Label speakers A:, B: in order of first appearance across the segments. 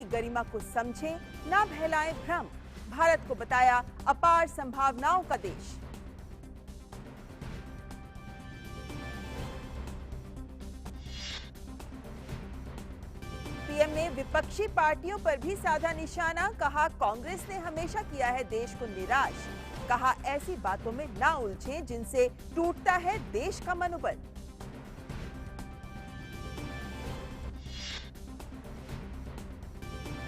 A: की गरिमा को समझें, ना फैलाएं भ्रम। भारत को बताया अपार संभावनाओं का देश। पीएम ने विपक्षी पार्टियों पर भी साधा निशाना। कहा, कांग्रेस ने हमेशा किया है देश को निराश। कहा, ऐसी बातों में ना उलझें जिनसे टूटता है देश का मनोबल।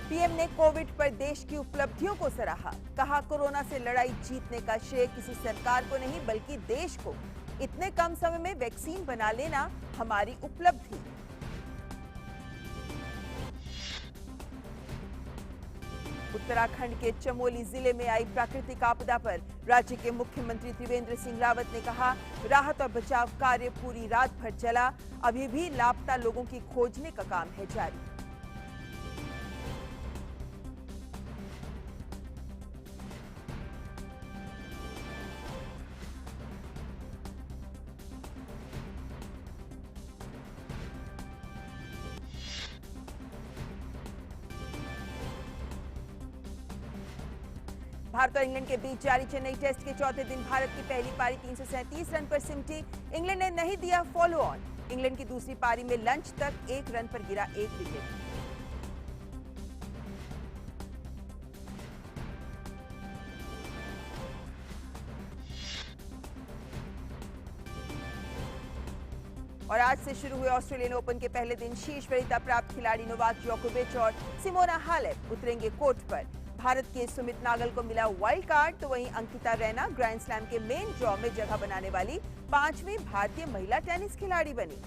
A: पीएम ने कोविड पर देश की उपलब्धियों को सराहा। कहा, कोरोना से लड़ाई जीतने का श्रेय किसी सरकार को नहीं बल्कि देश को। इतने कम समय में वैक्सीन बना लेना हमारी उपलब्धि। उत्तराखंड के चमोली जिले में आई प्राकृतिक आपदा पर राज्य के मुख्यमंत्री त्रिवेंद्र सिंह रावत ने कहा, राहत और बचाव कार्य पूरी रात भर चला। अभी भी लापता लोगों की खोजने का काम है जारी। भारत और इंग्लैंड के बीच जारी चेन्नई टेस्ट के चौथे दिन भारत की पहली पारी 337 रन पर सिमटी। इंग्लैंड ने नहीं दिया फॉलो ऑन। इंग्लैंड की दूसरी पारी में लंच तक 1 रन पर गिरा 1 विकेट। और आज से शुरू हुए ऑस्ट्रेलियन ओपन के पहले दिन शीर्ष वरीयता प्राप्त खिलाड़ी नोवाक जोकोविच और सिमोना हालेप उतरेंगे कोर्ट पर। भारत के सुमित नागल को मिला वाइल्ड कार्ड, तो वहीं अंकिता रैना ग्रैंड स्लैम के मेन ड्रॉ में जगह बनाने वाली 5वीं भारतीय महिला टेनिस खिलाड़ी बनी।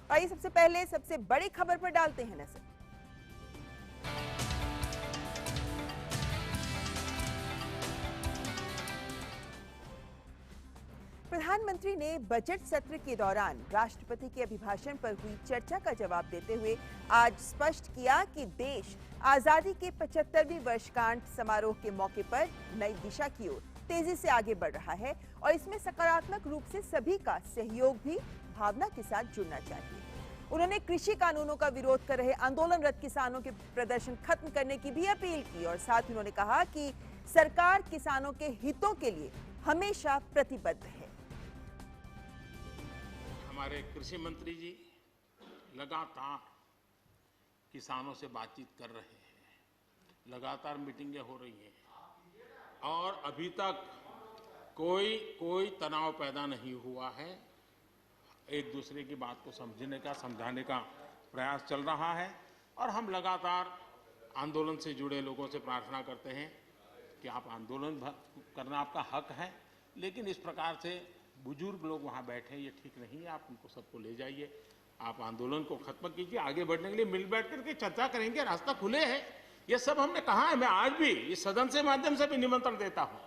A: आइए सबसे पहले सबसे बड़ी खबर पर डालते हैं नजर। प्रधानमंत्री ने बजट सत्र के दौरान राष्ट्रपति के अभिभाषण पर हुई चर्चा का जवाब देते हुए आज स्पष्ट किया कि देश आजादी के 75वीं वर्षगांठ समारोह के मौके पर नई दिशा की ओर तेजी से आगे बढ़ रहा है और इसमें सकारात्मक रूप से सभी का सहयोग भी भावना के साथ जुड़ना चाहिए। उन्होंने कृषि कानूनों का विरोध कर रहे आंदोलनरत किसानों के प्रदर्शन खत्म करने की भी अपील की और साथ ही उन्होंने कहा कि सरकार किसानों के हितों के लिए हमेशा प्रतिबद्ध है।
B: हमारे कृषि मंत्री जी लगातार किसानों से बातचीत कर रहे हैं, लगातार मीटिंगें हो रही हैं और अभी तक कोई तनाव पैदा नहीं हुआ है। एक दूसरे की बात को समझने का, समझाने का प्रयास चल रहा है और हम लगातार आंदोलन से जुड़े लोगों से प्रार्थना करते हैं कि आप आंदोलन करना आपका हक है, लेकिन इस प्रकार से बुजुर्ग लोग वहां बैठे ये ठीक नहीं है। आप उनको सबको ले जाइए, आप आंदोलन को खत्म कीजिए। आगे बढ़ने के लिए मिल बैठ करके चर्चा करेंगे, रास्ता खुले है। ये सब हमने कहा है। मैं आज भी इस सदन से माध्यम से भी निमंत्रण देता हूं।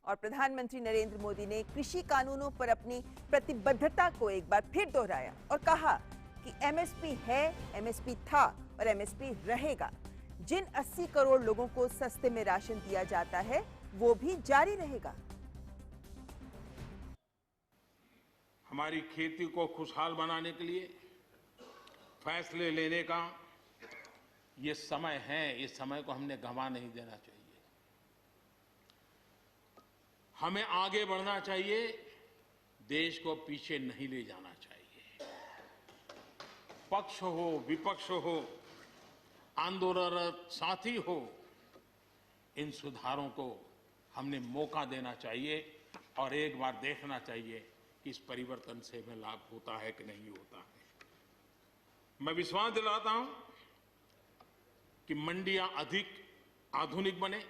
A: और प्रधानमंत्री नरेंद्र मोदी ने कृषि कानूनों पर अपनी प्रतिबद्धता को एक बार फिर दोहराया और कहा कि एमएसपी है, एमएसपी था और एमएसपी रहेगा। जिन 80 करोड़ लोगों को सस्ते में राशन दिया जाता है वो भी जारी रहेगा।
B: हमारी खेती को खुशहाल बनाने के लिए फैसले लेने का ये समय है। इस समय को हमने गंवा नहीं देना चाहिए। हमें आगे बढ़ना चाहिए, देश को पीछे नहीं ले जाना चाहिए। पक्ष हो, विपक्ष हो, आंदोलनरत साथी हो, इन सुधारों को हमने मौका देना चाहिए और एक बार देखना चाहिए कि इस परिवर्तन से हमें लाभ होता है कि नहीं होता है। मैं विश्वास दिलाता हूं कि मंडियां अधिक आधुनिक बने,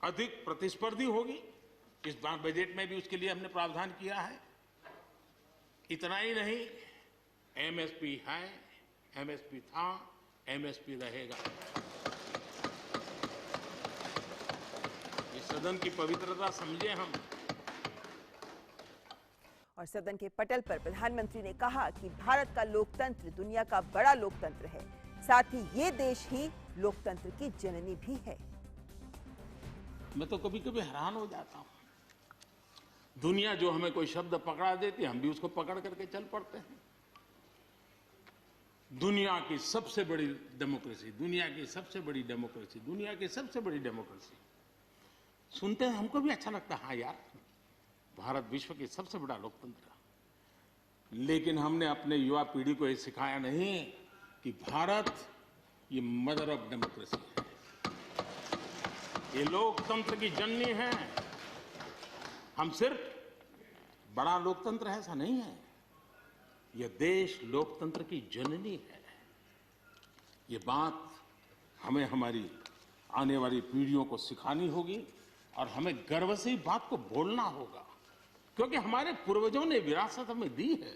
B: अधिक प्रतिस्पर्धी होगी। इस बार बजट में भी उसके लिए हमने प्रावधान किया है। इतना ही नहीं, एमएसपी है, एमएसपी था, एमएसपी रहेगा। इस सदन की पवित्रता समझे हम।
A: और सदन के पटल पर प्रधानमंत्री ने कहा कि भारत का लोकतंत्र दुनिया का बड़ा लोकतंत्र है, साथ ही ये देश ही लोकतंत्र की जननी भी है।
B: मैं तो कभी कभी हैरान हो जाता हूं। दुनिया जो हमें कोई शब्द पकड़ा देती है, हम भी उसको पकड़ करके चल पड़ते हैं। दुनिया की सबसे बड़ी डेमोक्रेसी, दुनिया की सबसे बड़ी डेमोक्रेसी, दुनिया की सबसे बड़ी डेमोक्रेसी सुनते हैं, हमको भी अच्छा लगता है। हाँ यार, भारत विश्व की सबसे बड़ा लोकतंत्र। लेकिन हमने अपने युवा पीढ़ी को ये सिखाया नहीं कि भारत ये मदर ऑफ डेमोक्रेसी है, ये लोकतंत्र की जननी है। हम सिर्फ बड़ा लोकतंत्र है ऐसा नहीं है, यह देश लोकतंत्र की जननी है। ये बात हमें हमारी आने वाली पीढ़ियों को सिखानी होगी और हमें गर्व से इस बात को बोलना होगा, क्योंकि हमारे पूर्वजों ने विरासत हमें दी है।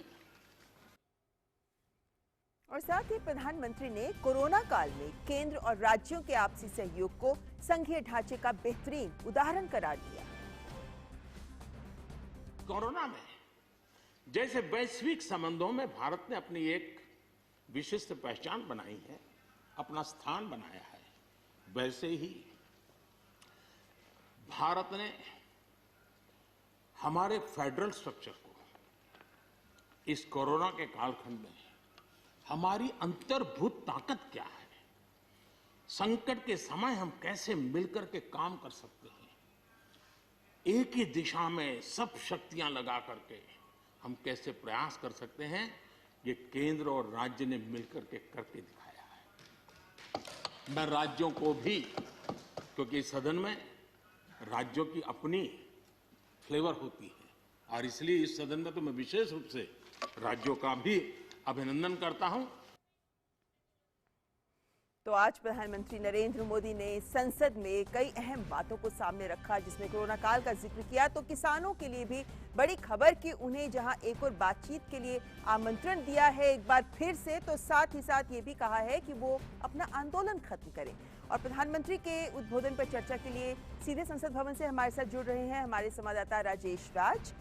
A: और साथ ही प्रधानमंत्री ने कोरोना काल में केंद्र और राज्यों के आपसी सहयोग को संघीय ढांचे का बेहतरीन उदाहरण करार दिया।
B: कोरोना में जैसे वैश्विक संबंधों में भारत ने अपनी एक विशिष्ट पहचान बनाई है, अपना स्थान बनाया है, वैसे ही भारत ने हमारे फेडरल स्ट्रक्चर को इस कोरोना के कालखंड में हमारी अंतर्भूत ताकत क्या है, संकट के समय हम कैसे मिलकर के काम कर सकते हैं, एक ही दिशा में सब शक्तियां लगा करके हम कैसे प्रयास कर सकते हैं, ये केंद्र और राज्य ने मिलकर के करके दिखाया है। मैं राज्यों को भी, क्योंकि इस सदन में राज्यों की अपनी फ्लेवर होती है और इसलिए इस सदन में तो मैं विशेष रूप से राज्यों का भी अभिनंदन करता हूं।
A: तो आज प्रधानमंत्री नरेंद्र मोदी ने संसद में कई अहम बातों को सामने रखा, जिसमें कोरोना काल का जिक्र किया। तो किसानों के लिए भी बड़ी खबर कि उन्हें जहां एक और बातचीत के लिए आमंत्रण दिया है एक बार फिर से, तो साथ ही साथ ये भी कहा है कि वो अपना आंदोलन खत्म करें। और प्रधानमंत्री के उद्बोधन पर चर्चा के लिए सीधे संसद भवन से हमारे साथ जुड़ रहे हैं हमारे संवाददाता राजेश राज।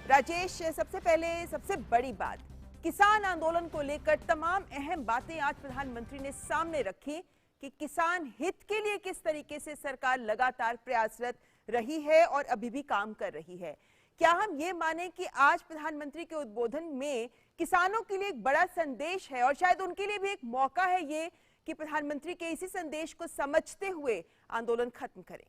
A: राजेश, सबसे पहले सबसे बड़ी बात, किसान आंदोलन को लेकर तमाम अहम बातें आज प्रधानमंत्री ने सामने रखी कि किसान हित के लिए किस तरीके से सरकार लगातार प्रयासरत रही है और अभी भी काम कर रही है। क्या हम ये माने कि आज प्रधानमंत्री के उद्बोधन में किसानों के लिए एक बड़ा संदेश है और शायद उनके लिए भी एक मौका है ये कि प्रधानमंत्री के इसी संदेश को समझते हुए आंदोलन खत्म करें?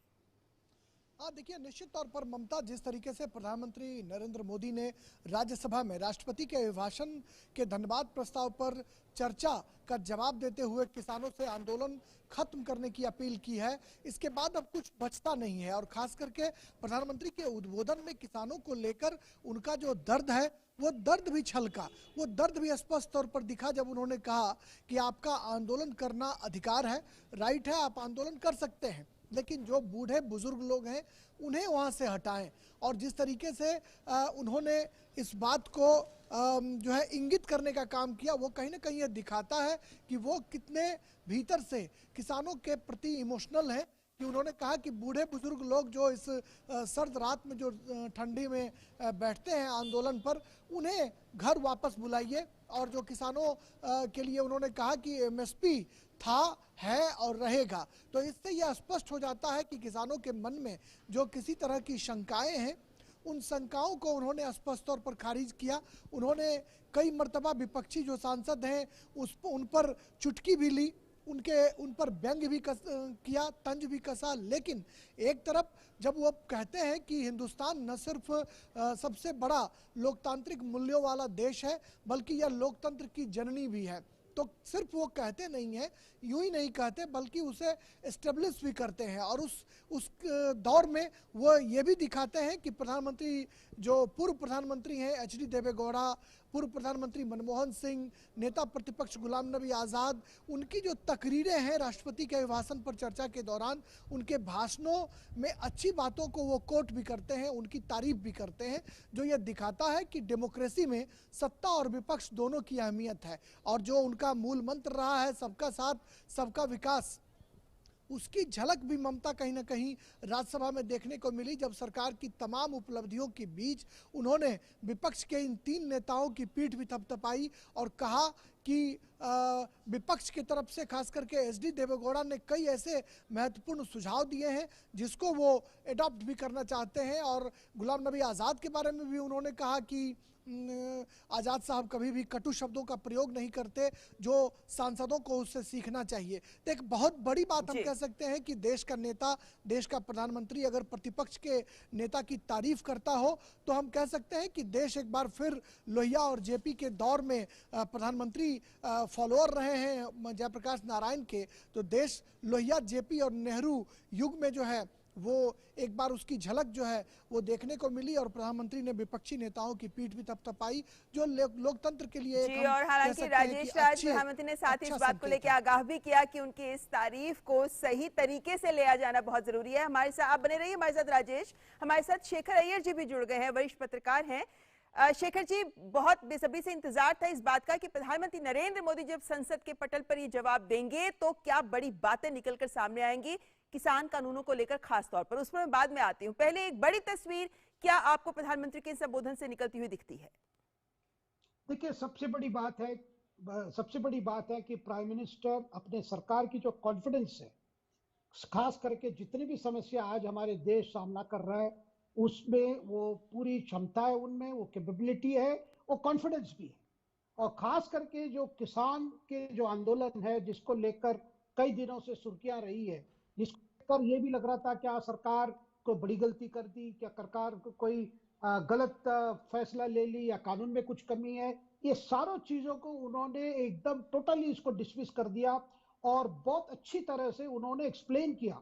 C: देखिए, निश्चित तौर पर ममता, जिस तरीके से प्रधानमंत्री नरेंद्र मोदी ने राज्यसभा में राष्ट्रपति के अभिभाषण के धन्यवाद प्रस्ताव पर चर्चा का जवाब देते हुए किसानों से आंदोलन खत्म करने की अपील की है, इसके बाद अब कुछ बचता नहीं है। और खास करके प्रधानमंत्री के उद्बोधन में किसानों को लेकर उनका जो दर्द है वो दर्द भी छलका, वो दर्द भी स्पष्ट तौर पर दिखा जब उन्होंने कहा कि आपका आंदोलन करना अधिकार है, राइट है, आप आंदोलन कर सकते हैं, लेकिन जो बूढ़े बुजुर्ग लोग हैं उन्हें वहां से हटाएं। और जिस तरीके से उन्होंने इस बात को जो है इंगित करने का काम किया, वो कहीं ना कहीं ये दिखाता है कि वो कितने भीतर से किसानों के प्रति इमोशनल हैं। कि उन्होंने कहा कि बूढ़े बुजुर्ग लोग जो इस सर्द रात में जो ठंडी में बैठते हैं आंदोलन पर, उन्हें घर वापस बुलाइए। और जो किसानों के लिए उन्होंने कहा कि एमएसपी था, है और रहेगा। तो इससे यह स्पष्ट हो जाता है कि किसानों के मन में जो किसी तरह की शंकाएं हैं, उन शंकाओं को उन्होंने स्पष्ट तौर पर खारिज किया। उन्होंने कई मर्तबा विपक्षी जो सांसद हैं उन पर चुटकी भी ली, उन पर व्यंग्य भी किया, तंज भी कसा। लेकिन एक तरफ जब वो कहते हैं कि हिंदुस्तान न सिर्फ सबसे बड़ा लोकतांत्रिक मूल्यों वाला देश है, बल्कि यह लोकतंत्र की जननी भी है, तो सिर्फ वो कहते नहीं हैं, यूं ही नहीं कहते बल्कि उसे एस्टेब्लिश भी करते हैं। और उस दौर में वो ये भी दिखाते हैं कि प्रधानमंत्री, जो पूर्व प्रधानमंत्री हैं एचडी देवेगौड़ा, पूर्व प्रधानमंत्री मनमोहन सिंह, नेता प्रतिपक्ष गुलाम नबी आज़ाद, उनकी जो तकरीरें हैं राष्ट्रपति के अभिभाषण पर चर्चा के दौरान, उनके भाषणों में अच्छी बातों को वो कोट भी करते हैं, उनकी तारीफ भी करते हैं, जो ये दिखाता है कि डेमोक्रेसी में सत्ता और विपक्ष दोनों की अहमियत है। और जो उनका मूल मंत्र रहा है सबका साथ सबका विकास, उसकी झलक भी ममता कहीं ना कहीं राज्यसभा में देखने को मिली, जब सरकार की तमाम उपलब्धियों के बीच उन्होंने विपक्ष के इन 3 नेताओं की पीठ भी थपथपाई और कहा कि विपक्ष की तरफ से खास करके एसडी देवेगौड़ा ने कई ऐसे महत्वपूर्ण सुझाव दिए हैं जिसको वो एडॉप्ट भी करना चाहते हैं। और गुलाम नबी आज़ाद के बारे में भी उन्होंने कहा कि आज़ाद साहब कभी भी कटु शब्दों का प्रयोग नहीं करते, जो सांसदों को उससे सीखना चाहिए। तो एक बहुत बड़ी बात हम कह सकते हैं कि देश का नेता, देश का प्रधानमंत्री अगर प्रतिपक्ष के नेता की तारीफ करता हो तो हम कह सकते हैं कि देश एक बार फिर लोहिया और जेपी के दौर में प्रधानमंत्री फॉलोअर रहे हैं जयप्रकाश नारायण के। तो देश लोहिया, जेपी और नेहरू युग में जो है वो एक बार उसकी झलक जो है वो देखने को मिली और प्रधानमंत्री ने विपक्षी नेताओं की पीठ भी थपथपाई, जो लोकतंत्र के लिए
A: जी। और हालांकि राजेश राज प्रधानमंत्री ने साथ ही इस बात को लेकर आगाह भी किया कि उनकी इस तारीफ को सही तरीके से लिया जाना बहुत जरूरी है। हमारे साथ आप बने रहिए हमारे साथ राजेश, हमारे साथ शेखर अय्यर जी भी जुड़ गए हैं, वरिष्ठ पत्रकार हैं। शेखर जी, बहुत बेसब्री से इंतजार था इस बात का कि प्रधानमंत्री नरेंद्र मोदी जब संसद के पटल पर ये जवाब देंगे तो क्या बड़ी बातें निकलकर सामने आएंगी किसान कानूनों को लेकर, खास तौर पर। उस पर मैं बाद में आती हूं, पहले एक बड़ी तस्वीर क्या आपको प्रधानमंत्री के संबोधन से निकलती हुई दिखती है?
D: देखिए, सबसे बड़ी बात है कि प्राइम मिनिस्टर अपने सरकार की जो कॉन्फिडेंस है, खास करके जितनी भी समस्या आज हमारे देश सामना कर रहा है उसमें वो पूरी क्षमता है, उनमें वो कैपेबिलिटी है, वो कॉन्फिडेंस भी है। और खास करके जो किसान के जो आंदोलन है जिसको लेकर कई दिनों से सुर्खियां रही है, जिसको लेकर ये भी लग रहा था क्या सरकार को बड़ी गलती कर दी, क्या सरकार को कोई गलत फैसला ले ली या कानून में कुछ कमी है, ये सारों चीजों को उन्होंने एकदम टोटली इसको डिसमिस कर दिया और बहुत अच्छी तरह से उन्होंने एक्सप्लेन किया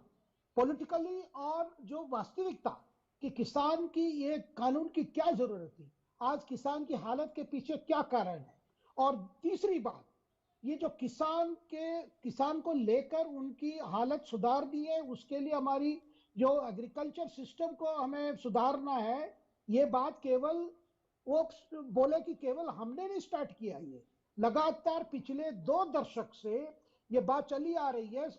D: पॉलिटिकली और जो वास्तविकता कि किसान की ये कानून की क्या जरूरत थी, आज किसान की हालत के पीछे क्या कारण है। और तीसरी बात, ये जो किसान को लेकर उनकी हालत सुधार दी है, उसके लिए हमारी जो एग्रीकल्चर सिस्टम को हमें सुधारना है, ये बात केवल वो बोले कि केवल हमने नहीं स्टार्ट किया, ये लगातार पिछले 2 दशक से ये बात चली आ रही है।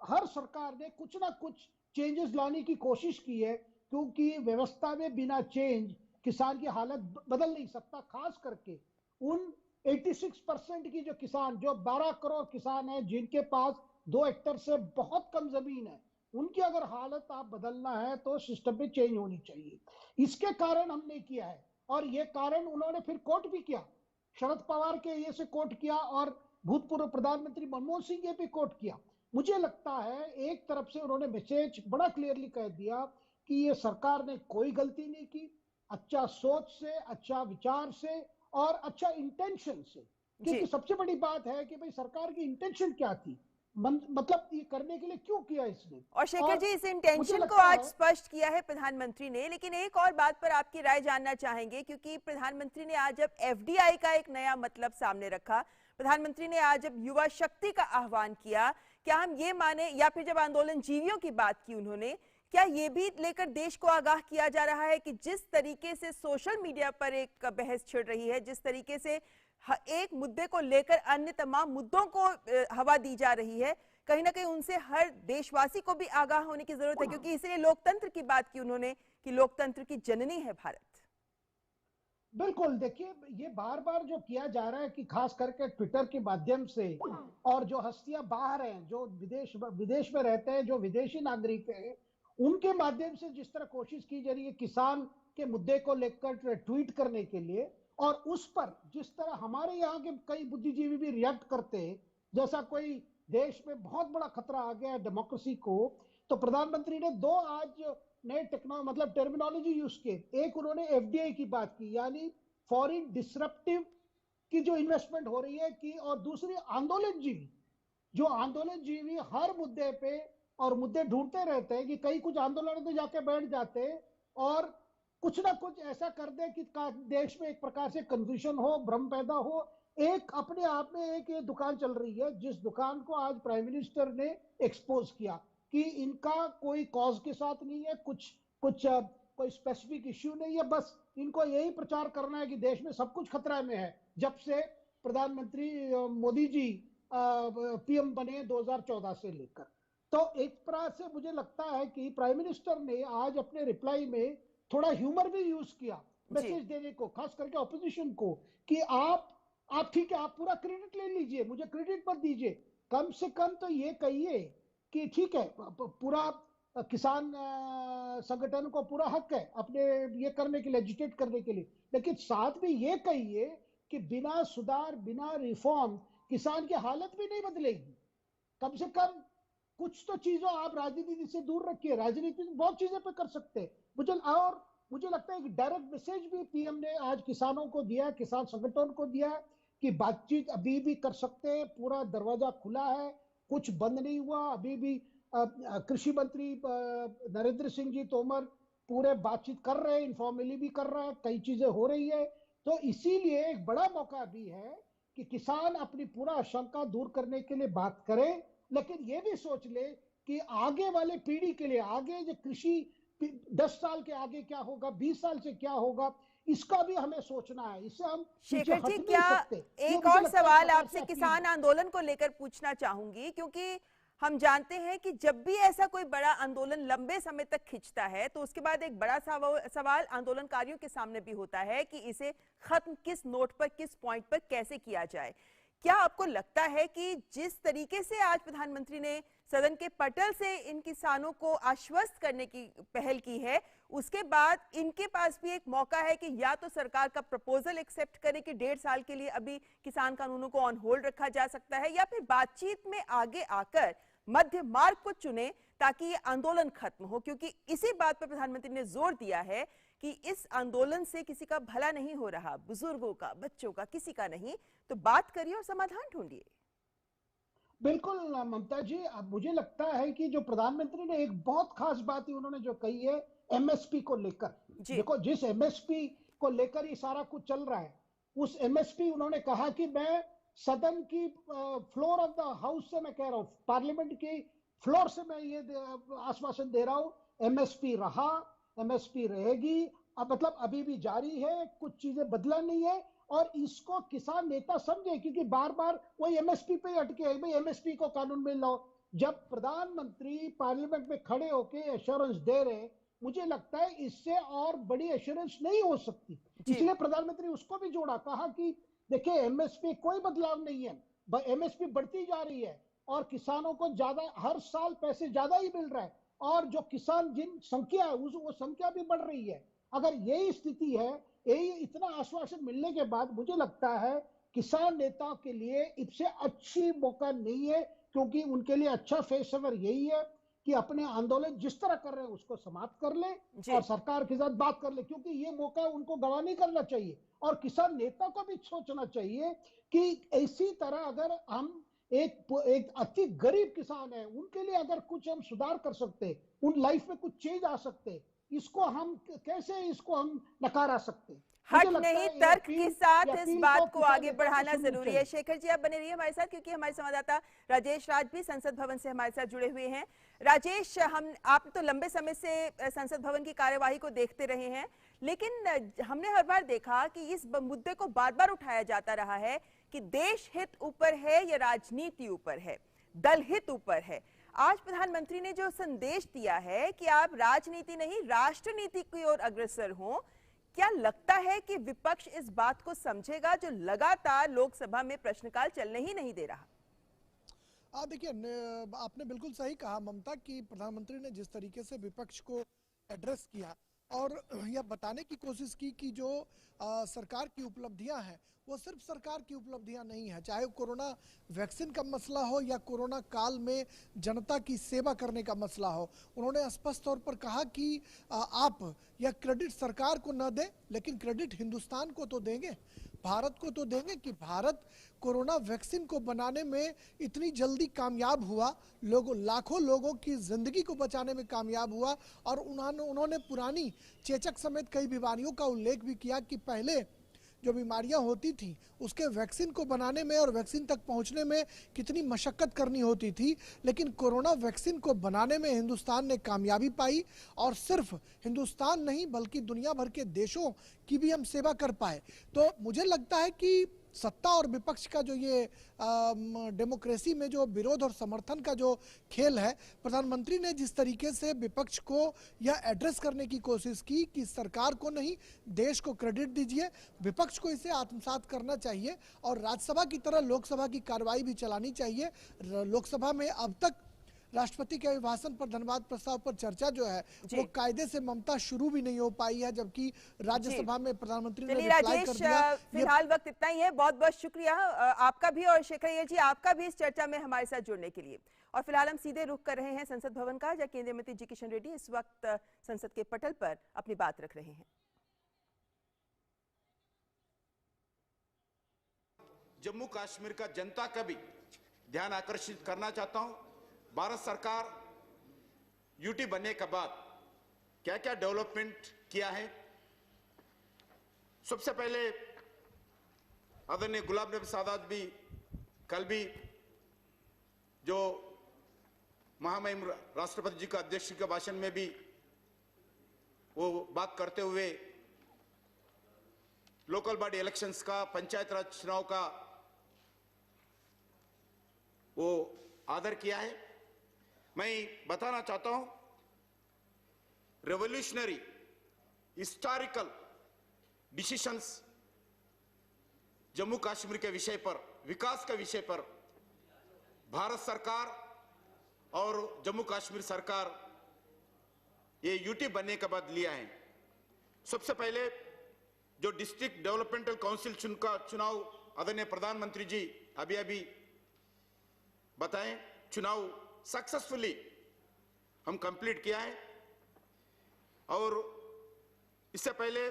D: हर सरकार ने कुछ ना कुछ चेंजेस लाने की कोशिश की है, क्योंकि व्यवस्था में बिना चेंज किसान की हालत बदल नहीं सकता। खास करके उन 86% की जो किसान, जो 12 करोड़ किसान हैं जिनके पास 2 हेक्टेयर से बहुत कम जमीन है, उनकी अगर हालत आप बदलना है तो सिस्टम में चेंज होनी चाहिए। इसके कारण हमने किया है और ये कारण उन्होंने फिर कोट भी किया, शरद पवार के ये से कोट किया और भूतपूर्व प्रधानमंत्री मनमोहन सिंह ने भी कोट किया। मुझे लगता है एक तरफ से उन्होंने मैसेज बड़ा क्लियरली कह दिया कि ये सरकार ने कोई गलती नहीं की, अच्छा सोच से, अच्छा विचार से और अच्छा इंटेंशन से। क्योंकि सबसे बड़ी बात है कि भाई सरकार की इंटेंशन क्या थी, मतलब ये करने के लिए क्यों किया इसने।
A: और शेखर जी, इस इंटेंशन को आज स्पष्ट किया है प्रधानमंत्री ने, लेकिन एक और बात पर आपकी राय जानना चाहेंगे, क्योंकि प्रधानमंत्री ने आज जब एफडीआई का एक नया मतलब सामने रखा, प्रधानमंत्री ने आज जब युवा शक्ति का आह्वान किया, क्या हम ये माने, या फिर जब आंदोलन जीवियों की बात की उन्होंने, क्या ये भी लेकर देश को आगाह किया जा रहा है कि जिस तरीके से सोशल मीडिया पर एक बहस छिड़ रही है, जिस तरीके से एक मुद्दे को लेकर अन्य तमाम मुद्दों को हवा दी जा रही है, कहीं ना कहीं उनसे हर देशवासी को भी आगाह होने की जरूरत है, क्योंकि इसलिए लोकतंत्र की बात की उन्होंने कि लोकतंत्र की जननी है भारत।
D: बिल्कुल, देखिए ये बार बार जो किया जा रहा है कि खास करके ट्विटर के माध्यम से, और जो हस्तियां बाहर हैं, जो विदेश में रहते हैं, जो विदेशी नागरिक हैं, उनके माध्यम से जिस तरह कोशिश की जा रही है किसान के मुद्दे को लेकर ट्वीट करने के लिए, और उस पर जिस तरह हमारे यहाँ के कई बुद्धिजीवी भी रिएक्ट करते हैं जैसा कोई देश में बहुत बड़ा खतरा आ गया है डेमोक्रेसी को, तो प्रधानमंत्री ने 2 आज नए मतलब टर्मिनोलॉजी यूज किए। एक उन्होंने एफडीआई की बात की, यानी फॉरेन डिसरप्टिव की जो इन्वेस्टमेंट हो रही है की, और दूसरी आंदोलन जीवी हर मुद्दे पे और मुद्दे ढूंढते रहते हैं कि कई कुछ आंदोलन तो जाके बैठ जाते हैं और कुछ ना कुछ ऐसा कर दे कि देश में एक प्रकार से कंफ्यूजन हो, भ्रम पैदा हो। एक अपने आप में एक ये दुकान चल रही है जिस दुकान को आज प्राइम मिनिस्टर ने एक्सपोज किया कि इनका कोई कॉज के साथ नहीं है, कोई स्पेसिफिक इश्यू नहीं है, बस इनको यही प्रचार करना है कि देश में सब कुछ खतरा में है जब से प्रधानमंत्री मोदी जी पीएम बने 2014 से लेकर। तो एक तरह से मुझे लगता है कि प्राइम मिनिस्टर ने आज अपने रिप्लाई में थोड़ा ह्यूमर भी यूज किया मैसेज देने को, खास करके ऑपोजिशन को, कि आप ठीक है, आप पूरा क्रेडिट ले लीजिए, मुझे क्रेडिट मत दीजिए, कम से कम तो ये कहिए कि ठीक है, पूरा किसान संगठन को पूरा हक है अपने ये करने के लिए, एजिटेट करने के लिए, लेकिन साथ में ये कहिए कि बिना सुधार, बिना रिफॉर्म किसान की हालत भी नहीं बदलेगी। कम से कम कुछ तो चीजों आप राजनीति से दूर रखिए, राजनीति में बहुत चीजें पे कर सकते हैं। मुझे लगता है कि डायरेक्ट मैसेज भी पीएम ने आज किसानों को दिया, किसान संगठन को दिया कि बातचीत अभी भी कर सकते हैं, पूरा दरवाजा खुला है, कुछ बंद नहीं हुआ अभी भी। कृषि मंत्री नरेंद्र सिंह जी तोमर पूरे बातचीत कर रहे हैं, इनफॉर्मली भी कर रहे हैं, कई चीजें हो रही है। तो इसीलिए एक बड़ा मौका भी है कि किसान अपनी पूरा आशंका दूर करने के लिए बात करें, लेकिन ये भी सोच ले कि आगे वाले पीढ़ी के लिए, आगे जो कृषि 10 साल के आगे क्या होगा, 20 साल से क्या होगा, इसका भी हमें सोचना है। इससे हम
A: शेखर जी, क्या एक और सवाल आपसे किसान आंदोलन को लेकर पूछना चाहूंगी, क्योंकि हम जानते हैं कि जब भी ऐसा कोई बड़ा आंदोलन लंबे समय तक खिंचता है तो उसके बाद एक बड़ा सवाल आंदोलनकारियों के सामने भी होता है कि इसे खत्म किस नोट पर, किस पॉइंट पर कैसे किया जाए। क्या आपको लगता है कि जिस तरीके से आज प्रधानमंत्री ने सदन के पटल से इन किसानों को आश्वस्त करने की पहल की है, उसके बाद इनके पास भी एक मौका है कि या तो सरकार का प्रपोजल एक्सेप्ट करे कि 1.5 साल के लिए अभी किसान कानूनों को ऑन होल्ड रखा जा सकता है, या फिर बातचीत में आगे आकर मध्य मार्ग को चुने ताकि ये आंदोलन खत्म हो? क्योंकि इसी बात पर प्रधानमंत्री ने जोर दिया है कि इस आंदोलन से किसी का भला नहीं हो रहा, बुजुर्गों का, बच्चों का, किसी का नहीं। तो बात करिए और समाधान ढूंढिए।
D: बिल्कुल ममता जी, अब मुझे लगता है कि जो प्रधानमंत्री ने एक बहुत खास बात उन्होंने जो कही है एमएसपी को लेकर, देखो जिस एमएसपी को लेकर ये सारा कुछ चल रहा है, उस एमएसपी उन्होंने कहा कि मैं सदन की फ्लोर ऑफ द हाउस से मैं कह रहा हूं, पार्लियामेंट की फ्लोर से मैं ये आश्वासन दे रहा हूं, एमएसपी रहा, एमएसपी रहेगी, अब मतलब अभी भी जारी है, कुछ चीजें बदला नहीं है। और इसको किसान नेता समझे, क्योंकि बार बार वही एमएसपी पे अटके हैं, भाई एमएसपी को कानून में लाओ। जब प्रधानमंत्री पार्लियामेंट में खड़े होकर एश्योरेंस दे रहे, मुझे लगता है इससे और बड़ी एश्योरेंस नहीं हो सकती, इसलिए प्रधानमंत्री उसको भी जोड़ा, कहा कि देखिए एमएसपी कोई बदलाव नहीं है, एमएसपी बढ़ती जा रही है और किसानों को ज्यादा हर साल पैसे ज्यादा ही मिल रहा है, और जो किसान जिन संख्या है वो संख्या भी बढ़ रही है। अगर यही स्थिति है, यही इतना आश्वासन मिलने के बाद मुझे लगता है किसान नेताओं के लिए इससे अच्छी मौका नहीं है, क्योंकि उनके लिए अच्छा फेसवर यही है कि अपने आंदोलन जिस तरह कर रहे हैं उसको समाप्त कर ले और सरकार के साथ बात कर ले, क्योंकि ये मौका उनको गवा नहीं करना चाहिए। और किसान नेता को भी सोचना चाहिए कि इसी तरह अगर हम एक अति गरीब किसान है उनके लिए अगर कुछ हम सुधार कर सकते, उन लाइफ में कुछ चेंज आ सकते, इसको हम कैसे इसको हम नकारा सकते?
A: हट नहीं, तर्क के साथ इस बात को आगे बढ़ाना जरूरी है। शेखर जी, आप बने रहिए हमारे साथ, क्योंकि हमारे संवाददाता राजेश राज भी संसद भवन से हमारे साथ जुड़े हुए हैं। राजेश, आप तो लंबे समय से संसद भवन की कार्यवाही को देखते रहे हैं, लेकिन हमने हर बार देखा कि इस मुद्दे को बार बार उठाया जाता रहा है कि देश हित ऊपर है या राजनीति ऊपर है, दल हित ऊपर है। आज प्रधानमंत्री ने जो संदेश दिया है कि आप राजनीति नहीं राष्ट्रनीति की ओर अग्रसर हों, क्या लगता है कि विपक्ष इस बात को समझेगा जो लगातार लोकसभा में प्रश्नकाल चलने ही नहीं दे रहा?
C: देखिए, आपने बिल्कुल सही कहा ममता कि प्रधानमंत्री ने जिस तरीके से विपक्ष को एड्रेस किया और यह बताने की कोशिश की कि जो सरकार की उपलब्धियां हैं वो सिर्फ सरकार की उपलब्धियां नहीं है, चाहे कोरोना वैक्सीन का मसला हो या कोरोना काल में जनता की सेवा करने का मसला हो। उन्होंने स्पष्ट तौर पर कहा कि आप यह क्रेडिट सरकार को न दें, लेकिन क्रेडिट हिंदुस्तान को तो देंगे, भारत को तो देंगे कि भारत कोरोना वैक्सीन को बनाने में इतनी जल्दी कामयाब हुआ, लाखों लोगों की जिंदगी को बचाने में कामयाब हुआ। और उन्होंने पुरानी चेचक समेत कई बीमारियों का उल्लेख भी किया कि पहले जो बीमारियां होती थी उसके वैक्सीन को बनाने में और वैक्सीन तक पहुंचने में कितनी मशक्कत करनी होती थी, लेकिन कोरोना वैक्सीन को बनाने में हिंदुस्तान ने कामयाबी पाई। और सिर्फ हिंदुस्तान नहीं बल्कि दुनिया भर के देशों की भी हम सेवा कर पाए। तो मुझे लगता है कि सत्ता और विपक्ष का जो ये डेमोक्रेसी में जो विरोध और समर्थन का जो खेल है, प्रधानमंत्री ने जिस तरीके से विपक्ष को यह एड्रेस करने की कोशिश की कि सरकार को नहीं, देश को क्रेडिट दीजिए, विपक्ष को इसे आत्मसात करना चाहिए और राज्यसभा की तरह लोकसभा की कार्रवाई भी चलानी चाहिए। लोकसभा में अब तक राष्ट्रपति के अभिभाषण पर धन्यवाद प्रस्ताव पर चर्चा जो है वो कायदे से ममता शुरू भी नहीं हो पाई है, जबकि राज्यसभा में प्रधानमंत्री ने रिप्लाई कर दिया।
A: फिलहाल वक्त इतना ही है। बहुत बहुत शुक्रिया आपका भी और शेखर अय्यर जी आपका भी इस चर्चा में हमारे साथ जुड़ने के लिए। और फिलहाल हम सीधे रुख कर रहे हैं संसद भवन का, जहां केंद्रीय मंत्री जी किशन रेड्डी इस वक्त संसद के पटल पर अपनी बात रख रहे हैं।
E: जम्मू कश्मीर का जनता का भी ध्यान आकर्षित करना चाहता हूं। भारत सरकार यूटी बनने के बाद क्या क्या डेवलपमेंट किया है। सबसे पहले आदरणीय गुलाम नबी आजाद भी कल भी जो महामहिम राष्ट्रपति जी का अध्यक्ष के भाषण में भी वो बात करते हुए लोकल बॉडी इलेक्शंस का, पंचायत राज चुनाव का वो आदर किया है। मैं बताना चाहता हूं, revolutionary historical decisions Jammu Kashmir के विषय पर, विकास के विषय पर भारत सरकार और जम्मू कश्मीर सरकार ये यूटी बनने के बाद लिया है। सबसे पहले जो डिस्ट्रिक्ट डेवलपमेंटल काउंसिल का चुनाव आदरणीय प्रधानमंत्री जी अभी बताएं, चुनाव सक्सेसफुली हम कंप्लीट किया है। और इससे पहले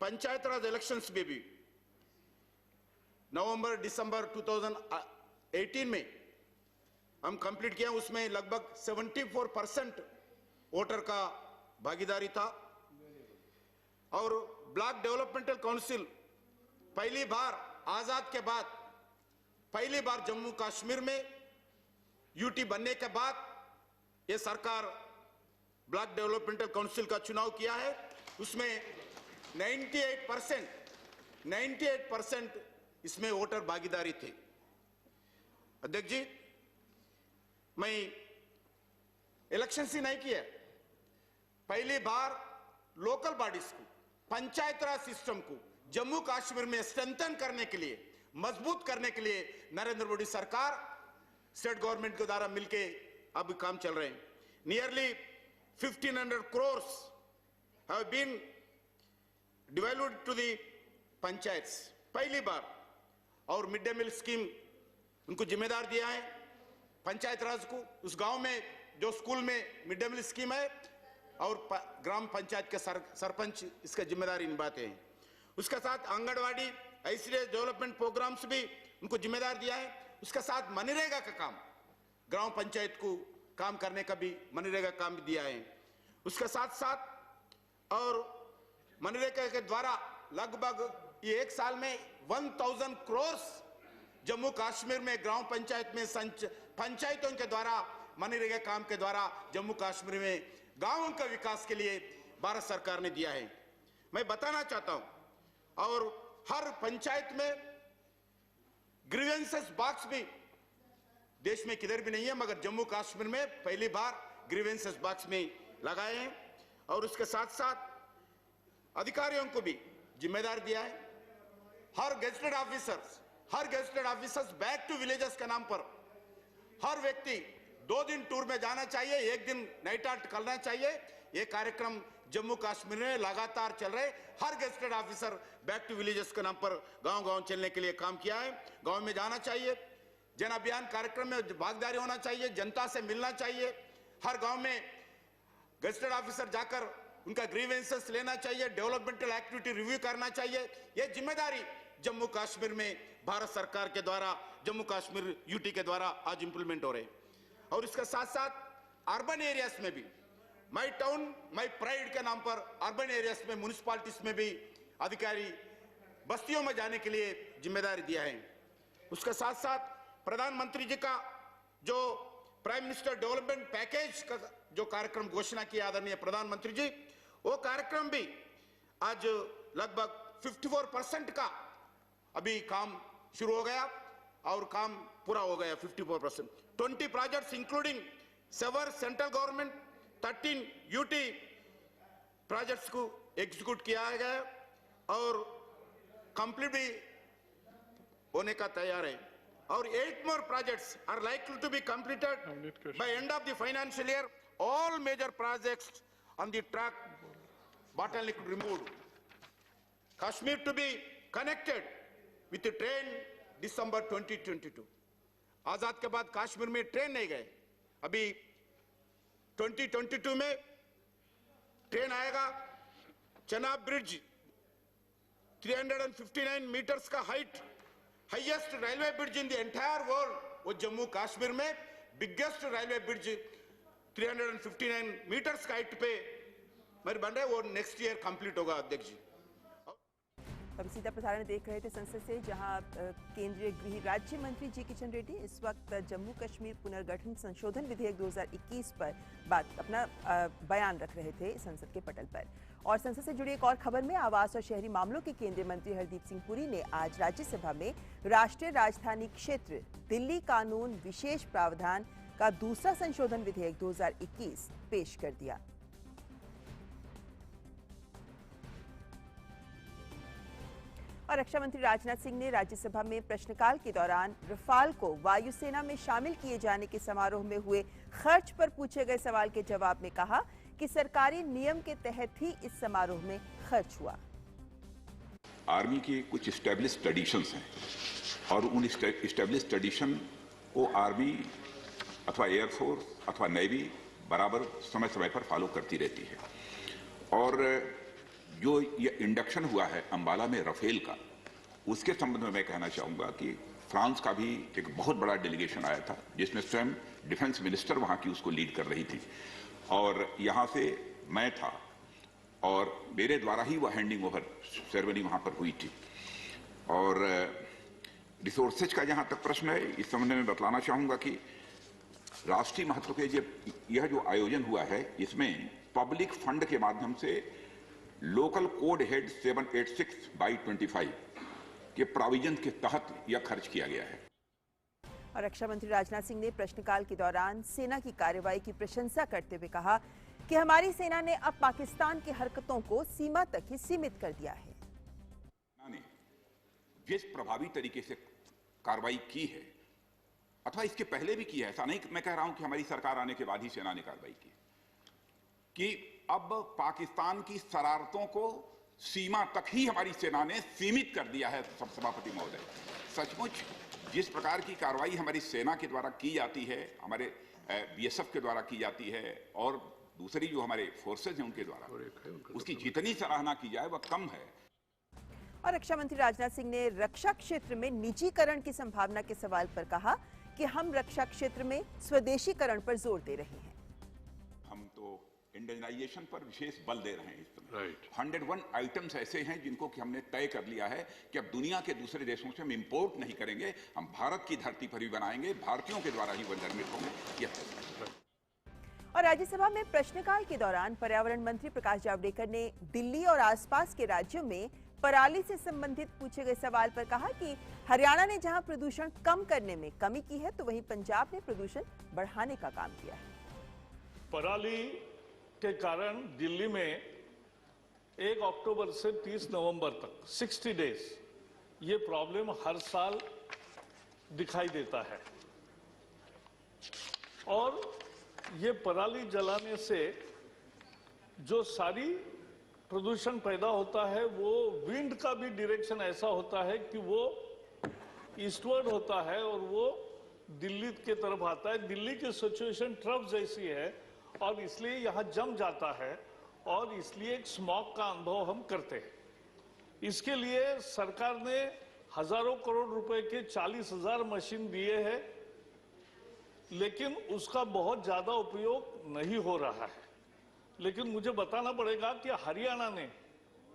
E: पंचायत राज इलेक्शंस में भी नवंबर दिसंबर 2018 में हम कंप्लीट किया। उसमें लगभग 74% वोटर का भागीदारी था। और ब्लॉक डेवलपमेंटल काउंसिल पहली बार आजाद के बाद पहली बार जम्मू कश्मीर में यूटी बनने के बाद यह सरकार ब्लॉक डेवलपमेंटल काउंसिल का चुनाव किया है। उसमें 98% इसमें वोटर भागीदारी थी। अध्यक्ष जी, मैं इलेक्शन ही नहीं किया, पहली बार लोकल बॉडीज को, पंचायत राज सिस्टम को जम्मू कश्मीर में स्ट्रेंथन करने के लिए, मजबूत करने के लिए नरेंद्र मोदी सरकार स्टेट गवर्नमेंट के द्वारा मिलके अब काम चल रहे हैं। Nearly 1500 crores have been devalued to the panchayat पहली बार। और मिड डे मील स्कीम उनको जिम्मेदार दिया है पंचायत राज को। उस गांव में जो स्कूल में मिड डे मील स्कीम है और ग्राम पंचायत के सरपंच इसका जिम्मेदारी निभाते हैं। उसके साथ आंगनवाड़ी, आईसीडीएस डेवलपमेंट प्रोग्राम्स भी उनको जिम्मेदार दिया है। उसके साथ मनरेगा का काम, ग्राम पंचायत को काम करने का भी मनरेगा काम भी दिया है। उसके साथ साथ और मनरेगा के द्वारा लगभग ये एक साल में 1000 crores जम्मू कश्मीर में ग्राम पंचायत में पंचायतों के द्वारा मनरेगा काम के द्वारा जम्मू कश्मीर में गांवों का विकास के लिए भारत सरकार ने दिया है। मैं बताना चाहता हूं, और हर पंचायत में ग्रीवेंसेस बॉक्स भी देश में किधर भी नहीं है, मगर जम्मू कश्मीर में पहली बार ग्रीवेंसेस बॉक्स में लगाए हैं। और उसके साथ साथ अधिकारियों को भी जिम्मेदार दिया है। हर gazetted officers back to villages के नाम पर हर व्यक्ति 2 दिन टूर में जाना चाहिए, 1 दिन नाइट आउट करना चाहिए। ये कार्यक्रम जम्मू कश्मीर में लगातार चल रहे। हर gazetted officer back to villages के नाम पर गांव-गांव चलने के लिए काम किया है। गांव में जाना चाहिए, जन अभियान कार्यक्रम में भागीदारी होना चाहिए, जनता से मिलना चाहिए। हर गांव में गेजेटेड ऑफिसर जाकर उनका ग्रीवेंसेस लेना चाहिए, डेवलपमेंटल एक्टिविटी रिव्यू करना चाहिए। ये जिम्मेदारी जम्मू कश्मीर में भारत सरकार के द्वारा, जम्मू कश्मीर यूटी के द्वारा आज इंप्लीमेंट हो रहे हैं। और इसके साथ साथ अर्बन एरियाज में भी माई टाउन माई प्राइड के नाम पर अर्बन एरियाज में, म्युनिसिपैलिटीज में भी अधिकारी बस्तियों में जाने के लिए जिम्मेदारी दिया है। उसके साथ साथ प्रधानमंत्री जी का जो प्राइम मिनिस्टर डेवलपमेंट पैकेज का जो कार्यक्रम घोषणा किया आदरणीय प्रधानमंत्री जी, वो कार्यक्रम भी आज लगभग 54% का अभी काम शुरू हो गया और काम पूरा हो गया 54%। 20 projects including 7 central government 13 UT projects को एग्जीक्यूट किया गया और कंप्लीट भी होने का तैयार है और 8 more projects are likely to be completed by end of the financial year. All major projects on the track bottleneck removed. Kashmir to be connected with the train December 2022. आजाद के बाद कश्मीर में ट्रेन नहीं गए, अभी 2022 में ट्रेन आएगा। Chenab bridge 359 metres का highest railway bridge in the entire world, वो जम्मू कश्मीर में बिगेस्ट रेलवे ब्रिज 359 मीटर्स का हाइट पे मेरे बन रहा है, वो नेक्स्ट ईयर कंप्लीट होगा अध्यक्ष जी।
A: अब सीधा प्रसारण देख रहे थे संसद से, जहां केंद्रीय गृह राज्य मंत्री जी किशन रेड्डी इस वक्त जम्मू कश्मीर पुनर्गठन संशोधन विधेयक 2021 पर अपना बयान रख रहे थे संसद के पटल पर। और संसद से जुड़ी एक और खबर में आवास और शहरी मामलों के केंद्रीय मंत्री हरदीप सिंह पुरी ने आज राज्यसभा में राष्ट्रीय राजधानी क्षेत्र दिल्ली कानून विशेष प्रावधान का दूसरा संशोधन विधेयक 2021 पेश कर दिया। और रक्षा मंत्री राजनाथ सिंह ने राज्यसभा में प्रश्नकाल के दौरान रफाल को वायुसेना में शामिल किए जाने के समारोह में हुए खर्च पर पूछे गए सवाल के जवाब में कहा कि सरकारी नियम के तहत ही इस समारोह में खर्च हुआ।
F: आर्मी के कुछ स्टैब्लिश्ड ट्रेडिशंस हैं और उन स्टैब्लिश्ड ट्रेडिशन को आर्मी अथवा एयरफोर्स अथवा नेवी बराबर समय समय पर फॉलो करती रहती है। और जो ये इंडक्शन हुआ है अंबाला में राफेल का, उसके संबंध में मैं कहना चाहूंगा कि फ्रांस का भी एक बहुत बड़ा डेलीगेशन आया था, जिसमें स्वयं डिफेंस मिनिस्टर वहां की उसको लीड कर रही थी और यहां से मैं था और मेरे द्वारा ही वह हैंडिंग ओवर सेरेमनी वहां पर हुई थी। और रिसोर्सेज का जहां तक प्रश्न है, इस संबंध में बतलाना चाहूंगा कि राष्ट्रीय महत्व के यह जो आयोजन हुआ है, इसमें पब्लिक फंड के माध्यम से लोकल कोड हेड 786/25 के प्रोविजन के तहत यह खर्च किया गया है।
A: और रक्षा मंत्री राजनाथ सिंह ने प्रश्नकाल के दौरान सेना की कार्रवाई की प्रशंसा करते हुए कहा कि हमारी सेना ने अब पाकिस्तान की हरकतों को सीमा तक ही सीमित कर दिया है।
F: सेना ने जिस प्रभावी तरीके से कार्रवाई की है अथवा इसके पहले भी की है, ऐसा नहीं मैं कह रहा हूं कि हमारी सरकार आने के बाद ही सेना ने कार्रवाई की, कि अब पाकिस्तान की शरारतों को सीमा तक ही हमारी सेना ने सीमित कर दिया है। सभापति महोदय, सचमुच जिस प्रकार की कार्रवाई हमारी सेना के द्वारा की जाती है, हमारे बीएसएफ के द्वारा की जाती है और दूसरी जो हमारे फोर्सेज हैं उनके द्वारा, उसकी जितनी सराहना की जाए वह कम है।
A: और रक्षा मंत्री राजनाथ सिंह ने रक्षा क्षेत्र में निजीकरण की संभावना के सवाल पर कहा कि हम रक्षा क्षेत्र में स्वदेशीकरण पर जोर दे रहे हैं।
F: हम तो इंडियनाइजेशन पर विशेष बल दे रहे हैं इस समय। 101 आइटम्स ऐसे हैं जिनको कि हमने तय कर लिया है कि अब दुनिया के दूसरे देशों से हम इंपोर्ट नहीं करेंगे, हम भारत की धरती पर ही बनाएंगे, भारतीयों के द्वारा ही वह निर्मित होंगे।
A: और राज्यसभा में प्रश्नकाल के दौरान पर्यावरण मंत्री प्रकाश जावड़ेकर ने दिल्ली और आसपास के राज्यों में पराली से संबंधित पूछे गए सवाल पर कहा कि हरियाणा ने जहां प्रदूषण कम करने में कमी की है, तो वहीं पंजाब ने प्रदूषण बढ़ाने का काम किया है।
G: पराली के कारण दिल्ली में 1 अक्टूबर से 30 नवंबर तक 60 डेज ये प्रॉब्लम हर साल दिखाई देता है। और ये पराली जलाने से जो सारी प्रदूषण पैदा होता है, वो विंड का भी डायरेक्शन ऐसा होता है कि वो ईस्टवर्ड होता है और वो दिल्ली के तरफ आता है। दिल्ली की सिचुएशन ट्रफ जैसी है और इसलिए यहाँ जम जाता है और इसलिए एक स्मॉग का अनुभव हम करते हैं। इसके लिए सरकार ने हजारों करोड़ रुपए के 40,000 मशीन दिए हैं, लेकिन उसका बहुत ज्यादा उपयोग नहीं हो रहा है। लेकिन मुझे बताना पड़ेगा कि हरियाणा ने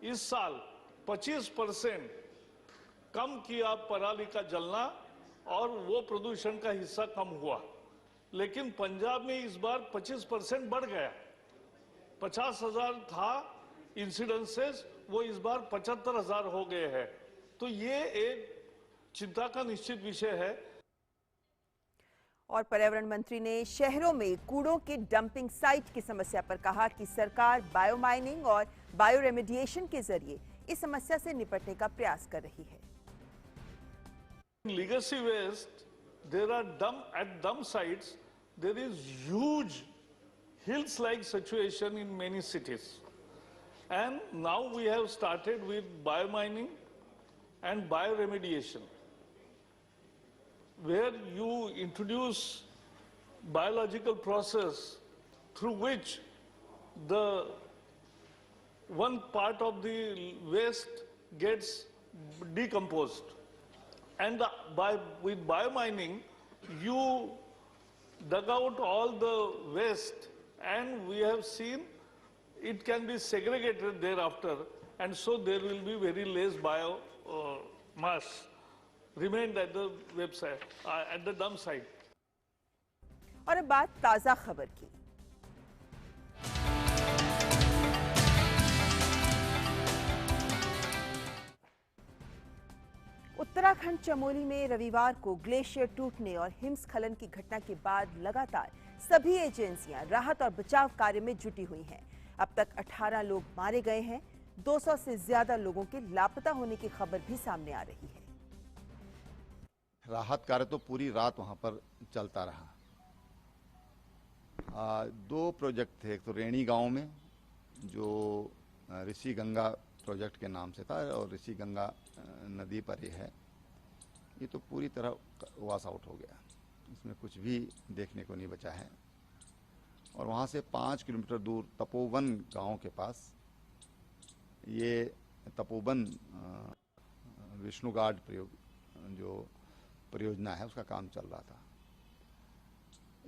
G: इस साल 25% कम किया पराली का जलना और वो प्रदूषण का हिस्सा कम हुआ। लेकिन पंजाब में इस बार 25% बढ़ गया। 50,000 था इंसिडेंसेस, वो इस बार 75,000 हो गए हैं। तो ये एक चिंता का निश्चित विषय है।
A: और पर्यावरण मंत्री ने शहरों में कूड़ों के डंपिंग साइट की समस्या पर कहा कि सरकार बायोमाइनिंग और बायो रेमेडिएशन के जरिए इस समस्या से निपटने का प्रयास कर रही है।
G: Legacy waste, there are dump sites, there is huge hills-like situation in many cities. And now we have started with biomining and bioremediation, where you introduce biological process through which the one part of the waste gets decomposed. And with biomining, you dug out all the waste, and we have seen it can be segregated thereafter, and so there will be very less biomass remained at the website, at the dump site.
A: और अब बात ताजा खबर की। उत्तराखंड चमोली में रविवार को glacier टूटने और हिमस्खलन की घटना के बाद लगातार सभी एजेंसियां राहत और बचाव कार्य में जुटी हुई हैं। अब तक 18 लोग मारे गए हैं। 200 से ज्यादा लोगों के लापता होने की खबर भी सामने आ रही है।
H: राहत कार्य तो पूरी रात वहां पर चलता रहा। 2 प्रोजेक्ट थे, एक तो रेणी गांव में जो ऋषि गंगा प्रोजेक्ट के नाम से था और ऋषि गंगा नदी पर ही है, ये तो पूरी तरह वॉश आउट हो गया, इसमें कुछ भी देखने को नहीं बचा है। और वहाँ से 5 किलोमीटर दूर तपोवन गांव के पास ये तपोवन विष्णु गार्ड जो परियोजना है उसका काम चल रहा था।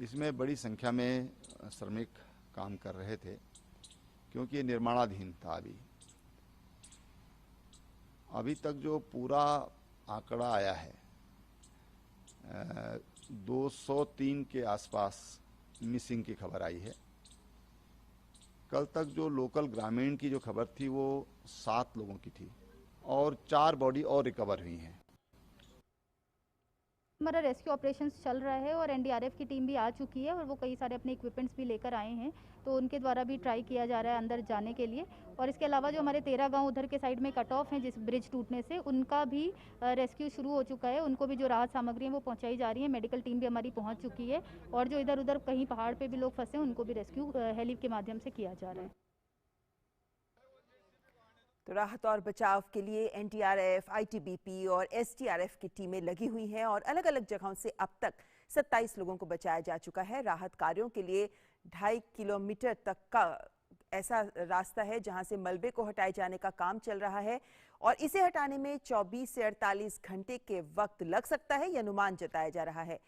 H: इसमें बड़ी संख्या में श्रमिक काम कर रहे थे क्योंकि ये निर्माणाधीन था। अभी तक जो पूरा आंकड़ा आया है 203 के आसपास मिसिंग की खबर आई है। कल तक जो लोकल ग्रामीण की जो खबर थी वो 7 लोगों की थी और 4 बॉडी और रिकवर हुई हैं।
I: हमारा रेस्क्यू ऑपरेशंस चल रहा है और एनडीआरएफ की टीम भी आ चुकी है और वो कई सारे अपने इक्विपमेंट्स भी लेकर आए हैं, तो उनके द्वारा भी ट्राई किया जा रहा है अंदर जाने के लिए। और इसके अलावा जो हमारे 13 गांव उधर के साइड में कट ऑफ हैं जिस ब्रिज टूटने से, उनका भी रेस्क्यू शुरू हो चुका है। उनको भी जो राहत सामग्री है वो पहुंचाई जा रही है। मेडिकल टीम भी हमारी पहुंच चुकी है और जो इधर उधर कहीं पहाड़ पे भी लोग फंसे हैं उनको भी रेस्क्यू हेली के माध्यम से किया जा रहा है।
A: तो राहत और बचाव के लिए एनडीआरएफ, आईटीबीपी और एसडीआरएफ की टीमें लगी हुई हैं और अलग अलग जगहों से अब तक 27 लोगों को बचाया जा चुका है। राहत कार्यों के लिए 2.5 किलोमीटर तक का ऐसा रास्ता है जहां से मलबे को हटाए जाने का काम चल रहा है और इसे हटाने में 24 से 48 घंटे के वक्त लग सकता है, यह अनुमान जताया जा रहा है।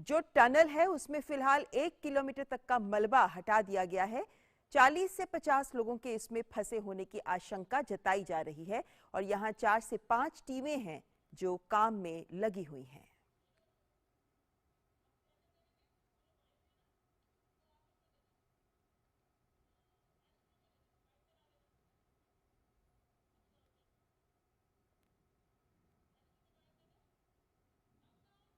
A: जो टनल है उसमें फिलहाल 1 किलोमीटर तक का मलबा हटा दिया गया है। 40 से 50 लोगों के इसमें फंसे होने की आशंका जताई जा रही है और यहां 4 से 5 टीमें हैं जो काम में लगी हुई हैं।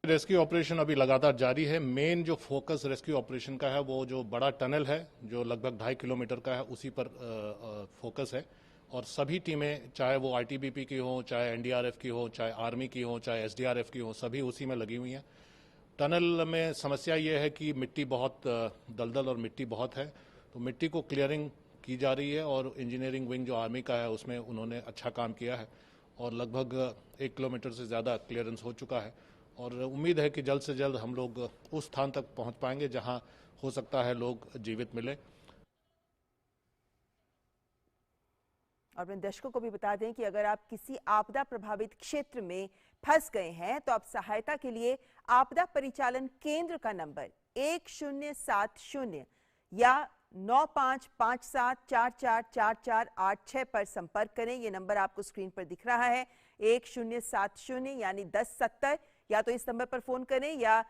J: रेस्क्यू ऑपरेशन अभी लगातार जारी है। मेन जो फोकस रेस्क्यू ऑपरेशन का है वो जो बड़ा टनल है जो लगभग 2.5 किलोमीटर का है उसी पर फोकस है और सभी टीमें, चाहे वो आईटीबीपी की हो, चाहे एनडीआरएफ की हो, चाहे आर्मी की हो, चाहे एसडीआरएफ की हो, सभी उसी में लगी हुई हैं। टनल में समस्या ये है कि मिट्टी बहुत दलदल और मिट्टी बहुत है, तो मिट्टी को क्लियरिंग की जा रही है और इंजीनियरिंग विंग जो आर्मी का है उसमें उन्होंने अच्छा काम किया है और लगभग 1 किलोमीटर से ज़्यादा क्लियरेंस हो चुका है और उम्मीद है कि जल्द से जल्द हम लोग उस स्थान तक पहुंच पाएंगे जहां हो सकता है लोग जीवित मिले।
A: और अपने दर्शकों को भी बता दें कि अगर आप किसी आपदा प्रभावित क्षेत्र में फंस गए हैं तो आप सहायता के लिए आपदा परिचालन केंद्र का नंबर 1070 या 9557444486 पर संपर्क करें। ये नंबर आपको स्क्रीन पर दिख रहा है, 1070 यानी 1070, या तो इस नंबर पर फोन करें या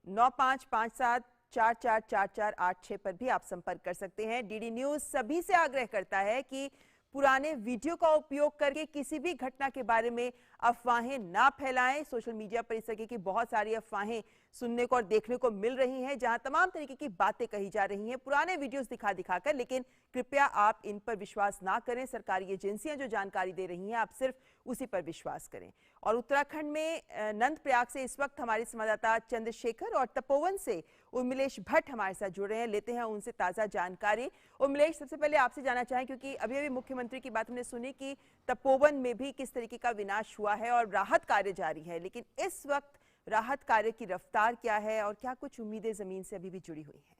A: 9557444486 पर भी आप संपर्क कर सकते हैं। डीडी न्यूज सभी से आग्रह करता है कि पुराने वीडियो का उपयोग करके किसी भी घटना के बारे में अफवाहें ना फैलाएं। सोशल मीडिया पर इस तरह की बहुत सारी अफवाहें सुनने को और देखने को मिल रही हैं, जहां तमाम तरीके की बातें कही जा रही हैं पुराने वीडियोस दिखाकर, लेकिन कृपया आप इन पर विश्वास ना करें। सरकारी एजेंसियां जो जानकारी दे रही हैं, आप सिर्फ उसी पर विश्वास करें। और उत्तराखंड में नंदप्रयाग से इस वक्त हमारे संवाददाता चंद्रशेखर और तपोवन से उर्मिलेश भट्ट हमारे साथ जुड़ रहे हैं। लेते हैं उनसे ताजा जानकारी। उर्मिलेश, सबसे पहले आपसे जानना चाहें, क्योंकि अभी अभी मुख्यमंत्री की बात हमने सुनी कि तपोवन में भी किस तरीके का विनाश हुआ है और राहत कार्य जारी है, लेकिन इस वक्त राहत कार्य की रफ्तार क्या है और क्या कुछ उम्मीदें जमीन से अभी भी जुड़ी हुई हैं?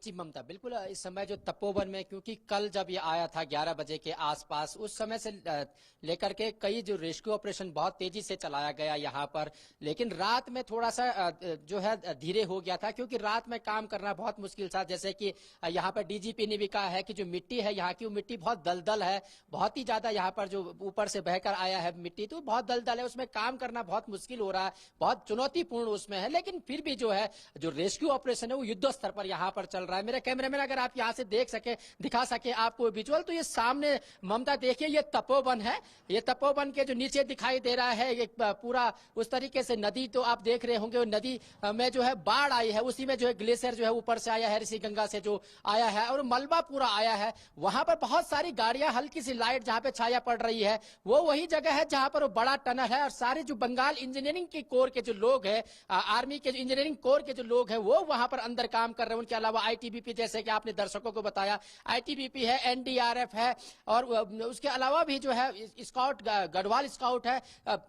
K: जी ममता, बिल्कुल इस समय जो तपोवन में, क्योंकि कल जब ये आया था 11 बजे के आसपास, उस समय से लेकर के कई जो रेस्क्यू ऑपरेशन बहुत तेजी से चलाया गया यहाँ पर, लेकिन रात में थोड़ा सा जो है धीरे हो गया था, क्योंकि रात में काम करना बहुत मुश्किल था। जैसे कि यहाँ पर डीजीपी ने भी कहा है कि जो मिट्टी है यहाँ की, वो मिट्टी बहुत दलदल है, बहुत ही ज्यादा यहाँ पर जो ऊपर से बहकर आया है मिट्टी, तो बहुत दलदल है, उसमें काम करना बहुत मुश्किल हो रहा है, बहुत चुनौतीपूर्ण उसमें है। लेकिन फिर भी जो है जो रेस्क्यू ऑपरेशन है वो युद्ध स्तर पर यहाँ पर चल रहा है। मेरे कैमरामैन अगर आप यहाँ से देख सके, दिखा सके आपको विजुअल, तो ये सामने ममता देखिए, ये तपोवन है। ये तपोवन के जो नीचे दिखाई दे रहा है एक पूरा उस तरीके से नदी, तो आप देख रहे होंगे वो नदी में जो है बाढ़ आई है, उसी में जो है ग्लेशियर जो है ऊपर से आया है, ऋषि गंगा से जो आया है, और मलबा पूरा आया है। वहां पर बहुत सारी गाड़ियां, हल्की सी लाइट जहां पे छाया पड़ रही है, वो वही जगह है जहां पर वो बड़ा टनल है। और सारे जो बंगाल इंजीनियरिंग के कोर के जो लोग हैं, आर्मी के इंजीनियरिंग कोर के जो लोग हैं, वो वहां पर अंदर काम कर रहे हैं। उनके अलावा आईटीबीपी, जैसे कि आपने दर्शकों को बताया, आईटीबीपी है, एनडीआरएफ है, और उसके अलावा भी जो है स्काउट, गढ़वाल स्काउट है।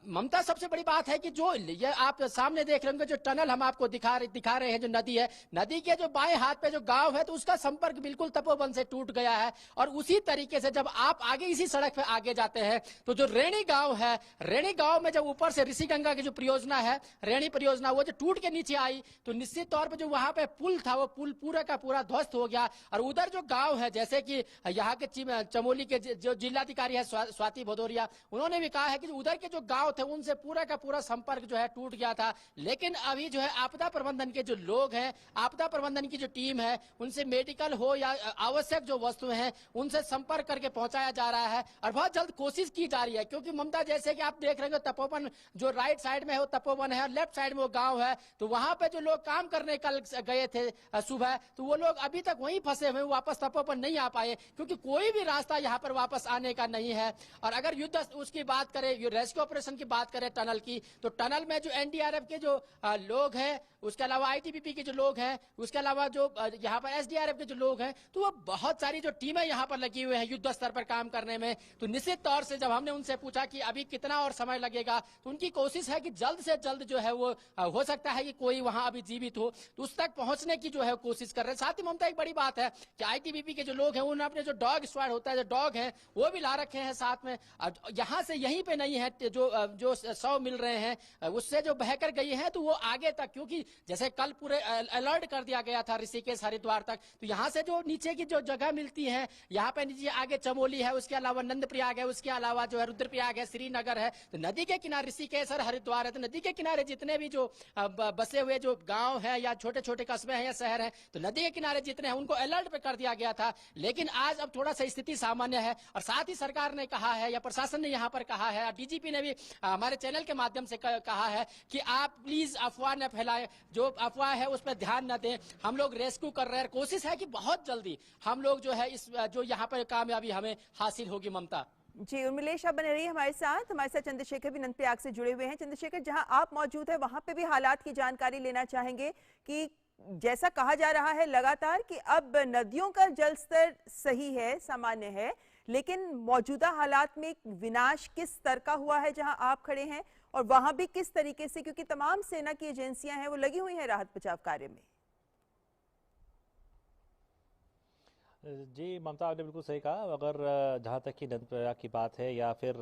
K: ममता, सबसे बड़ी बात है कि जो ये आप सामने देख रहे होंगे, जो टनल हम आपको दिखा रहे हैं, जो नदी है, नदी के जो बाएं हाथ पे जो गांव है, तो उसका संपर्क बिल्कुल तपोवन से टूट गया है। और उसी तरीके से जब आप आगे इसी सड़क पे आगे जाते हैं, तो जो रेणी गांव है, रेणी गांव में जब ऊपर से ऋषि गंगा की जो परियोजना है, रेणी परियोजना, वो जो टूट के नीचे आई, तो निश्चित तौर पर जो वहां पे पुल था, वो पुल पूरा का पूरा ध्वस्त हो गया। और उधर जो गांव है, जैसे कि यहाँ के चमोली के जो जिलाधिकारी है स्वाति भदौरिया, उन्होंने भी कहा है कि उधर के जो गांव थे, उनसे पूरा का पूरा संपर्क जो है टूट गया था। लेकिन अभी जो है आपदा प्रबंधन के जो लोग हैं, आपदा प्रबंधन की जो टीम है, उनसे मेडिकल हो या आवश्यक जो वस्तुएं हैं, उनसे संपर्क करके पहुंचाया जा रहा है। और बहुत जल्द कोशिश की जा रही है, क्योंकि ममता, जैसे कि आप देख रहे हो, तपोवन जो राइट साइड में है वो तपोवन है, और लेफ्ट साइड में वो गांव है। तो वहां पे जो लोग काम करने कल गए थे सुबह, तो वो लोग अभी तक वहीं फंसे हुए, वापस तपोवन नहीं आ पाए, क्योंकि कोई भी रास्ता यहाँ पर वापस आने का नहीं है। और अगर युद्ध उसकी बात करें, रेस्क्यू ऑपरेशन की बात करें टनल की, तो टनल में जो एनडीआरएफ के जो लोग हैं, उसके अलावा आईटीबीपी के जो लोग हैं, उसके अलावा जो यहाँ पर एसडीआरएफ के जो लोग हैं, तो वो बहुत सारी जो टीमें यहाँ पर लगी हुई हैं युद्ध स्तर पर काम करने में। तो निश्चित तौर से जब हमने उनसे पूछा कि अभी कितना और समय लगेगा, तो उनकी कोशिश है कि जल्द से जल्द जो है वो हो सकता है कि कोई वहां अभी जीवित हो, तो उस तक पहुंचने की जो है कोशिश कर रहे हैं। साथ ही ममता, एक बड़ी बात है कि आईटीबीपी के जो लोग हैं, उन्होंने अपने जो डॉग स्क्वाड होता है, जो डॉग हैं, वो भी ला रखे हैं साथ में। यहाँ से यहीं पे नहीं है, जो 100 मिल रहे हैं, उससे जो बहकर गई है, तो वो आगे तक, क्योंकि जैसे कल पूरे अलर्ट कर दिया गया था ऋषिकेश हरिद्वार तक, तो यहाँ से जो नीचे की जो जगह मिलती है, यहाँ पे नीचे आगे चमोली है, उसके अलावा नंदप्रयाग है, उसके अलावा जो है रुद्रप्रयाग है, श्रीनगर है, तो नदी के किनारे ऋषिकेश और हरिद्वार है, तो नदी के किनारे जितने भी जो बसे हुए जो गांव है या छोटे छोटे कस्बे हैं या शहर हैं, तो नदी के किनारे जितने हैं, उनको अलर्ट पे कर दिया गया था। लेकिन आज अब थोड़ा सा स्थिति सामान्य है। और साथ ही सरकार ने कहा है, या प्रशासन ने यहाँ पर कहा है, डीजीपी ने भी हमारे चैनल के माध्यम से कहा है कि आप प्लीज अफवाह न फैलाएं, जो अफवाह है उस पर ध्यान न दें, हम लोग रेस्क्यू कर रहे हैं। कोशिश है कि बहुत जल्दी हम लोग जो है इस जो यहाँ पर कामयाबी हमें हासिल होगी। ममता
A: जी, उर्मिलेश, आप बने रहिए हमारे साथ चंद्रशेखर भी नंदप्रयाग से जुड़े हुए हैं। चंद्रशेखर, जहां आप मौजूद है, वहां पे भी हालात की जानकारी लेना चाहेंगे कि जैसा कहा जा रहा है लगातार कि अब नदियों का जल स्तर सही है, सामान्य है, लेकिन मौजूदा हालात में विनाश किस स्तर का हुआ है जहां आप खड़े हैं, और वहां भी किस तरीके से, क्योंकि तमाम सेना की एजेंसियां हैं वो लगी हुई हैं राहत बचाव कार्य में।
L: जी, ममता आपने बिल्कुल सही कहा। अगर जहाँ तक कि नदी प्रयाग की बात है या फिर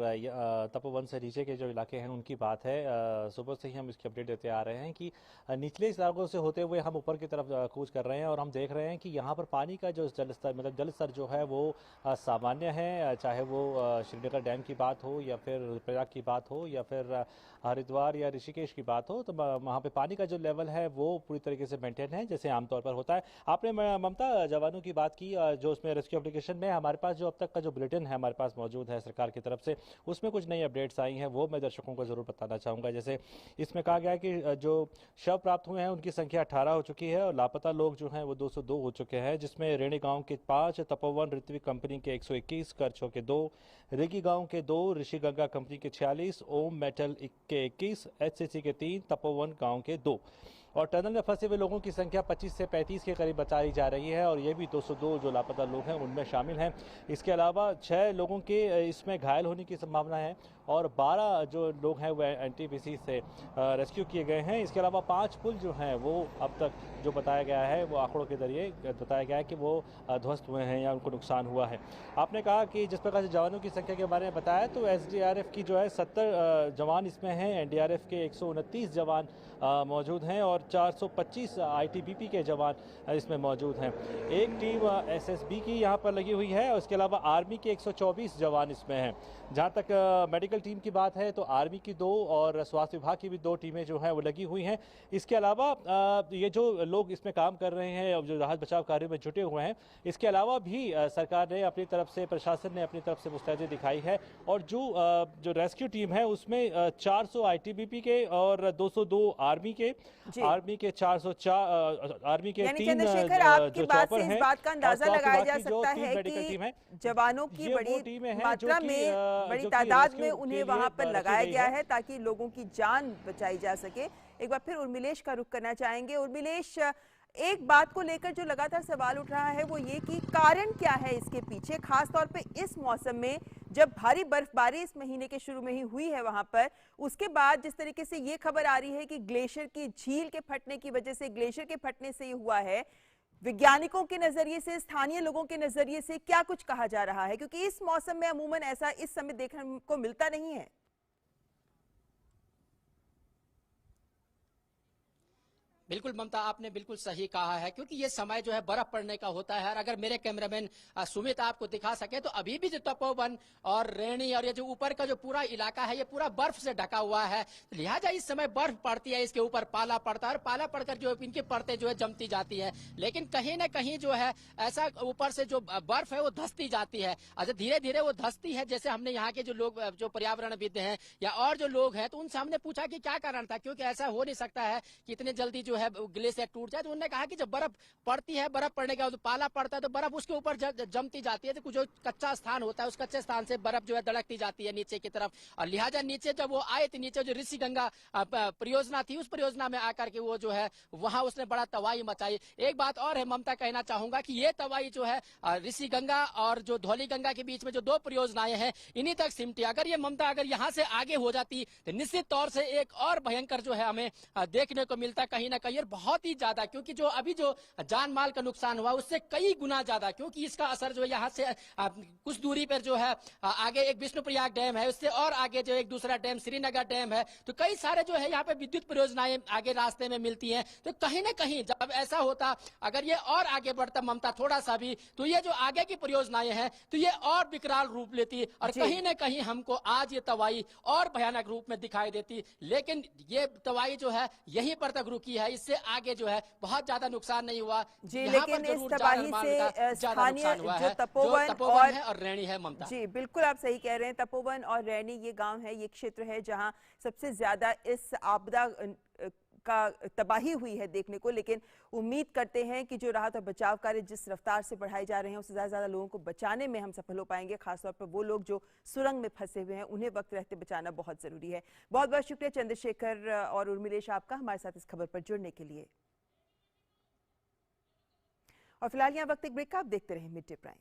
L: तपोवन से नीचे के जो इलाके हैं उनकी बात है, सुबह से ही हम इसकी अपडेट देते आ रहे हैं कि निचले इलाकों से होते हुए हम ऊपर की तरफ कूच कर रहे हैं और हम देख रहे हैं कि यहाँ पर पानी का जो जल स्तर मतलब जल स्तर जो है वो सामान्य है, चाहे वो श्रीनगर डैम की बात हो या फिर रुद्रप्रयाग की बात हो या फिर हरिद्वार या ऋषिकेश की बात हो, तो वहाँ पे पानी का जो लेवल है वो पूरी तरीके से मेंटेन है जैसे आमतौर पर होता है। आपने ममता जवानों की बात की, जो उसमें रेस्क्यू एप्लीकेशन में हमारे पास जो अब तक का जो बुलेटिन है हमारे पास मौजूद है सरकार की तरफ से, उसमें कुछ नई अपडेट्स आई हैं, वो मैं दर्शकों को जरूर बताना चाहूँगा। जैसे इसमें कहा गया है कि जो शव प्राप्त हुए हैं उनकी संख्या 18 हो चुकी है और लापता लोग जो हैं वो 202 हो चुके हैं, जिसमें रेणी गांव के 5, तपोवन ऋत्विक कंपनी के 121, करछो के 2, रेगी गांव के 2, ऋषि गंगा कंपनी के 46, ओम मेटल के 21, एचसीसी के 3, तपोवन गांव के 2 और टनल में फंसे हुए लोगों की संख्या 25 से 35 के करीब बताई जा रही है और ये भी 202 जो लापता लोग हैं उनमें शामिल हैं। इसके अलावा 6 लोगों के इसमें घायल होने की संभावना है और 12 जो लोग हैं वो एनटीपीसी से रेस्क्यू किए गए हैं। इसके अलावा 5 पुल जो हैं वो अब तक जो बताया गया है वो आंकड़ों के जरिए बताया गया है कि वो ध्वस्त हुए हैं या उनको नुकसान हुआ है। आपने कहा कि जिस प्रकार से जवानों की संख्या के बारे में बताया तो एसडीआरएफ की जो है 70 जवान इसमें हैं, एनडीआरएफ के 129 जवान मौजूद हैं और 425 आईटीबीपी के जवान इसमें मौजूद हैं। एक टीम एसएसबी की यहाँ पर लगी हुई है और इसके अलावा आर्मी के 124 जवान इसमें हैं। जहाँ तक मेडिकल टीम की बात है तो आर्मी की 2 और स्वास्थ्य विभाग की भी 2 टीमें जो हैं वो लगी हुई हैं। इसके अलावा ये जो लोग इसमें काम कर रहे हैं और जो राहत बचाव कार्यों में जुटे हुए हैं, इसके अलावा भी सरकार ने अपनी तरफ से, प्रशासन ने अपनी तरफ से मुस्तैदी दिखाई है और जो रेस्क्यू टीम है उसमें 400 आईटीबीपी के और 202 आर्मी के 404 आर्मी के 3
A: चंद्रशेखर, आपकी बात से इस बात का अंदाजा लगाया जा सकता है
L: कि
A: जवानों की बड़ी मात्रा में, बड़ी तादाद में उन्हें वहां पर लगाया गया है ताकि लोगों की जान बचाई जा सके। एक बार फिर उर्मिलेश का रुख करना चाहेंगे। उर्मिलेश, एक बात को लेकर जो लगातार सवाल उठ रहा है वो ये कि कारण क्या है इसके पीछे, खास तौर पे इस मौसम में जब भारी बर्फबारी इस महीने के शुरू में ही हुई है वहां पर, उसके बाद जिस तरीके से ये खबर आ रही है कि ग्लेशियर की झील के फटने की वजह से, ग्लेशियर के फटने से ये हुआ है, वैज्ञानिकों के नजरिए से, स्थानीय लोगों के नजरिए से क्या कुछ कहा जा रहा है, क्योंकि इस मौसम में अमूमन ऐसा इस समय देखने को मिलता नहीं है।
K: बिल्कुल ममता, आपने बिल्कुल सही कहा है, क्योंकि ये समय जो है बर्फ पड़ने का होता है। और अगर मेरे कैमरामैन सुमित आपको दिखा सके तो अभी भी जो तपोवन और रेणी और ये जो ऊपर का जो पूरा इलाका है ये पूरा बर्फ से ढका हुआ है, लिहाजा इस समय बर्फ पड़ती है, इसके ऊपर पाला पड़ता है और पाला पड़कर जो इनकी परतें जो है जमती जाती है। लेकिन कहीं ना कहीं जो है ऐसा ऊपर से जो बर्फ है वो धंसती जाती है, अच्छा धीरे धीरे वो धंसती है। जैसे हमने यहाँ के जो लोग, जो पर्यावरणविद हैं या और जो लोग हैं, तो उनसे हमने पूछा कि क्या कारण था, क्योंकि ऐसा हो नहीं सकता है कि इतने जल्दी जो है ग्लेशियर टूट जाए। तो उन्होंने कहा कि जब बर्फ पड़ती है, बर्फ पड़ने के बाद पाला पड़ता है तो बर्फ उसके ऊपर जमती जाती है, तो जो कच्चा स्थान होता है उस कच्चे स्थान से बर्फ जो है दड़कती जाती है नीचे की तरफ। और लिहाजा नीचे जब वो आए थे, नीचे जो ऋषि गंगा परियोजना थी, उस परियोजना में आकर के वो जो है वहां उसने बड़ा तबाही मचाई। एक बात और है ममता, कहना चाहूंगा कि ये तबाही जो है ऋषि गंगा और जो धौली गंगा के बीच में जो 2 परियोजनाएं हैं इन्हीं तक सिमटी। अगर ये ममता अगर यहाँ से आगे हो जाती तो निश्चित तौर से एक और भयंकर जो है हमें देखने को मिलता कहीं ना कहीं, बहुत ही ज्यादा, क्योंकि जो अभी जो जान माल का नुकसान हुआ उससे कई गुना ज्यादा, क्योंकि इसका असर जो है यहाँ से कुछ दूरी पर जो है आगे एक विष्णुप्रयाग डैम है, उससे और आगे जो एक दूसरा डैम श्रीनगर डैम है, तो कई सारे जो है यहाँ पे विद्युत परियोजनाएं आगे रास्ते में मिलती हैं। तो कहीं ना कहीं जब ऐसा होता, अगर ये और आगे बढ़ता ममता थोड़ा सा भी, तो ये जो आगे की परियोजनाएं हैं तो ये और विकराल रूप लेती और कहीं ना कहीं हमको आज ये तबाही और भयानक रूप में दिखाई देती। लेकिन ये तबाही जो है यहीं पर तक रुकी है, इससे आगे जो है बहुत ज्यादा नुकसान नहीं हुआ
A: जी। लेकिन इस तबाही से स्थानीय जो तपोवन
K: और रैणी है ममता,
A: जी बिल्कुल आप सही कह रहे हैं, तपोवन और रैणी ये गांव है, ये क्षेत्र है जहां सबसे ज्यादा इस आपदा का तबाही हुई है देखने को। लेकिन उम्मीद करते हैं कि जो राहत और बचाव कार्य जिस रफ्तार से बढ़ाए जा रहे हैं उससे ज्यादा लोगों को बचाने में हम सफल हो पाएंगे। खासतौर पर वो लोग जो सुरंग में फंसे हुए हैं उन्हें वक्त रहते बचाना बहुत जरूरी है। बहुत बहुत शुक्रिया चंद्रशेखर और उर्मिलेश आपका हमारे साथ इस खबर पर जुड़ने के लिए। और फिलहाल यहाँ वक्त एक ब्रेक का, आप देखते रहे मिड डे प्राइम।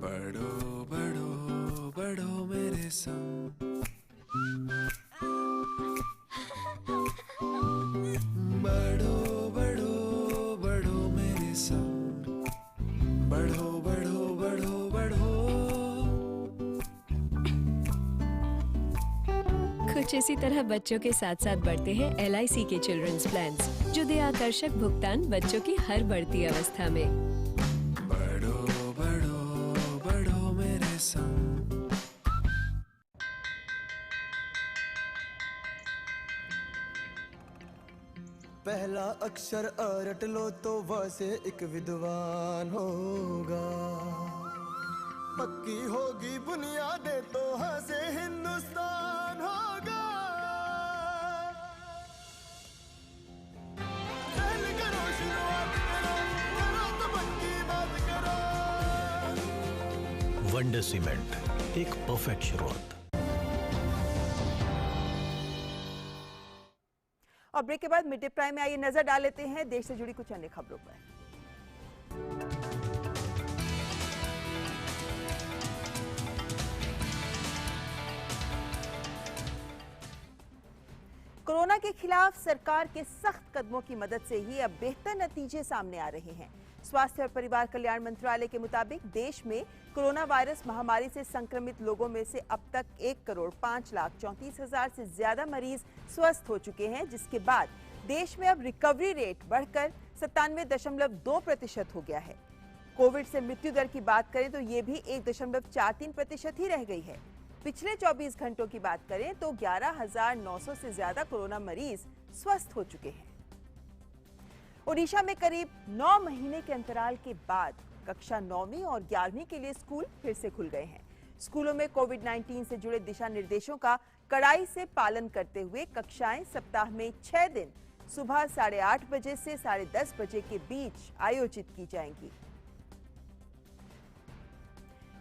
M: बढ़ो बढ़ो बढ़ो मेरे संग,
N: कुछ इसी तरह बच्चों के साथ साथ बढ़ते हैं LIC के चिल्ड्रंस प्लान्स, जो दे आकर्षक भुगतान बच्चों की हर बढ़ती अवस्था में।
M: बढ़ो बढ़ो बढ़ो मेरे संग।
O: पहला अक्षर अ रट लो तो व से एक विद्वान होगा। पक्की होगी बुनियादें तो ह से हिंदुस्तान होगा। पहले करो शुरुआत करो तो पक्की बात करो।
P: वंडर सीमेंट, एक परफेक्ट शुरुआत।
A: और ब्रेक के बाद मिड डे प्राइम में आइए नजर डाल लेते हैं देश से जुड़ी कुछ अन्य खबरों पर। कोरोना के खिलाफ सरकार के सख्त कदमों की मदद से ही अब बेहतर नतीजे सामने आ रहे हैं। स्वास्थ्य और परिवार कल्याण मंत्रालय के मुताबिक देश में कोरोना वायरस महामारी से संक्रमित लोगों में से अब तक 1,05,34,000 से ज्यादा मरीज स्वस्थ हो चुके हैं, जिसके बाद देश में अब रिकवरी रेट बढ़कर 97.2% हो गया है। कोविड से मृत्यु दर की बात करें तो ये भी 1.43% ही रह गई है। पिछले 24 घंटों की बात करें तो 11,900 से ज्यादा कोरोना मरीज स्वस्थ हो चुके हैं। ओडिशा में करीब 9 महीने के अंतराल के बाद कक्षा 9वीं और 11वीं के लिए स्कूल फिर से खुल गए हैं। स्कूलों में कोविड-19 से जुड़े दिशा निर्देशों का कड़ाई से पालन करते हुए कक्षाएं सप्ताह में 6 दिन सुबह 8:30 बजे से 10:30 बजे के बीच आयोजित की जाएंगी।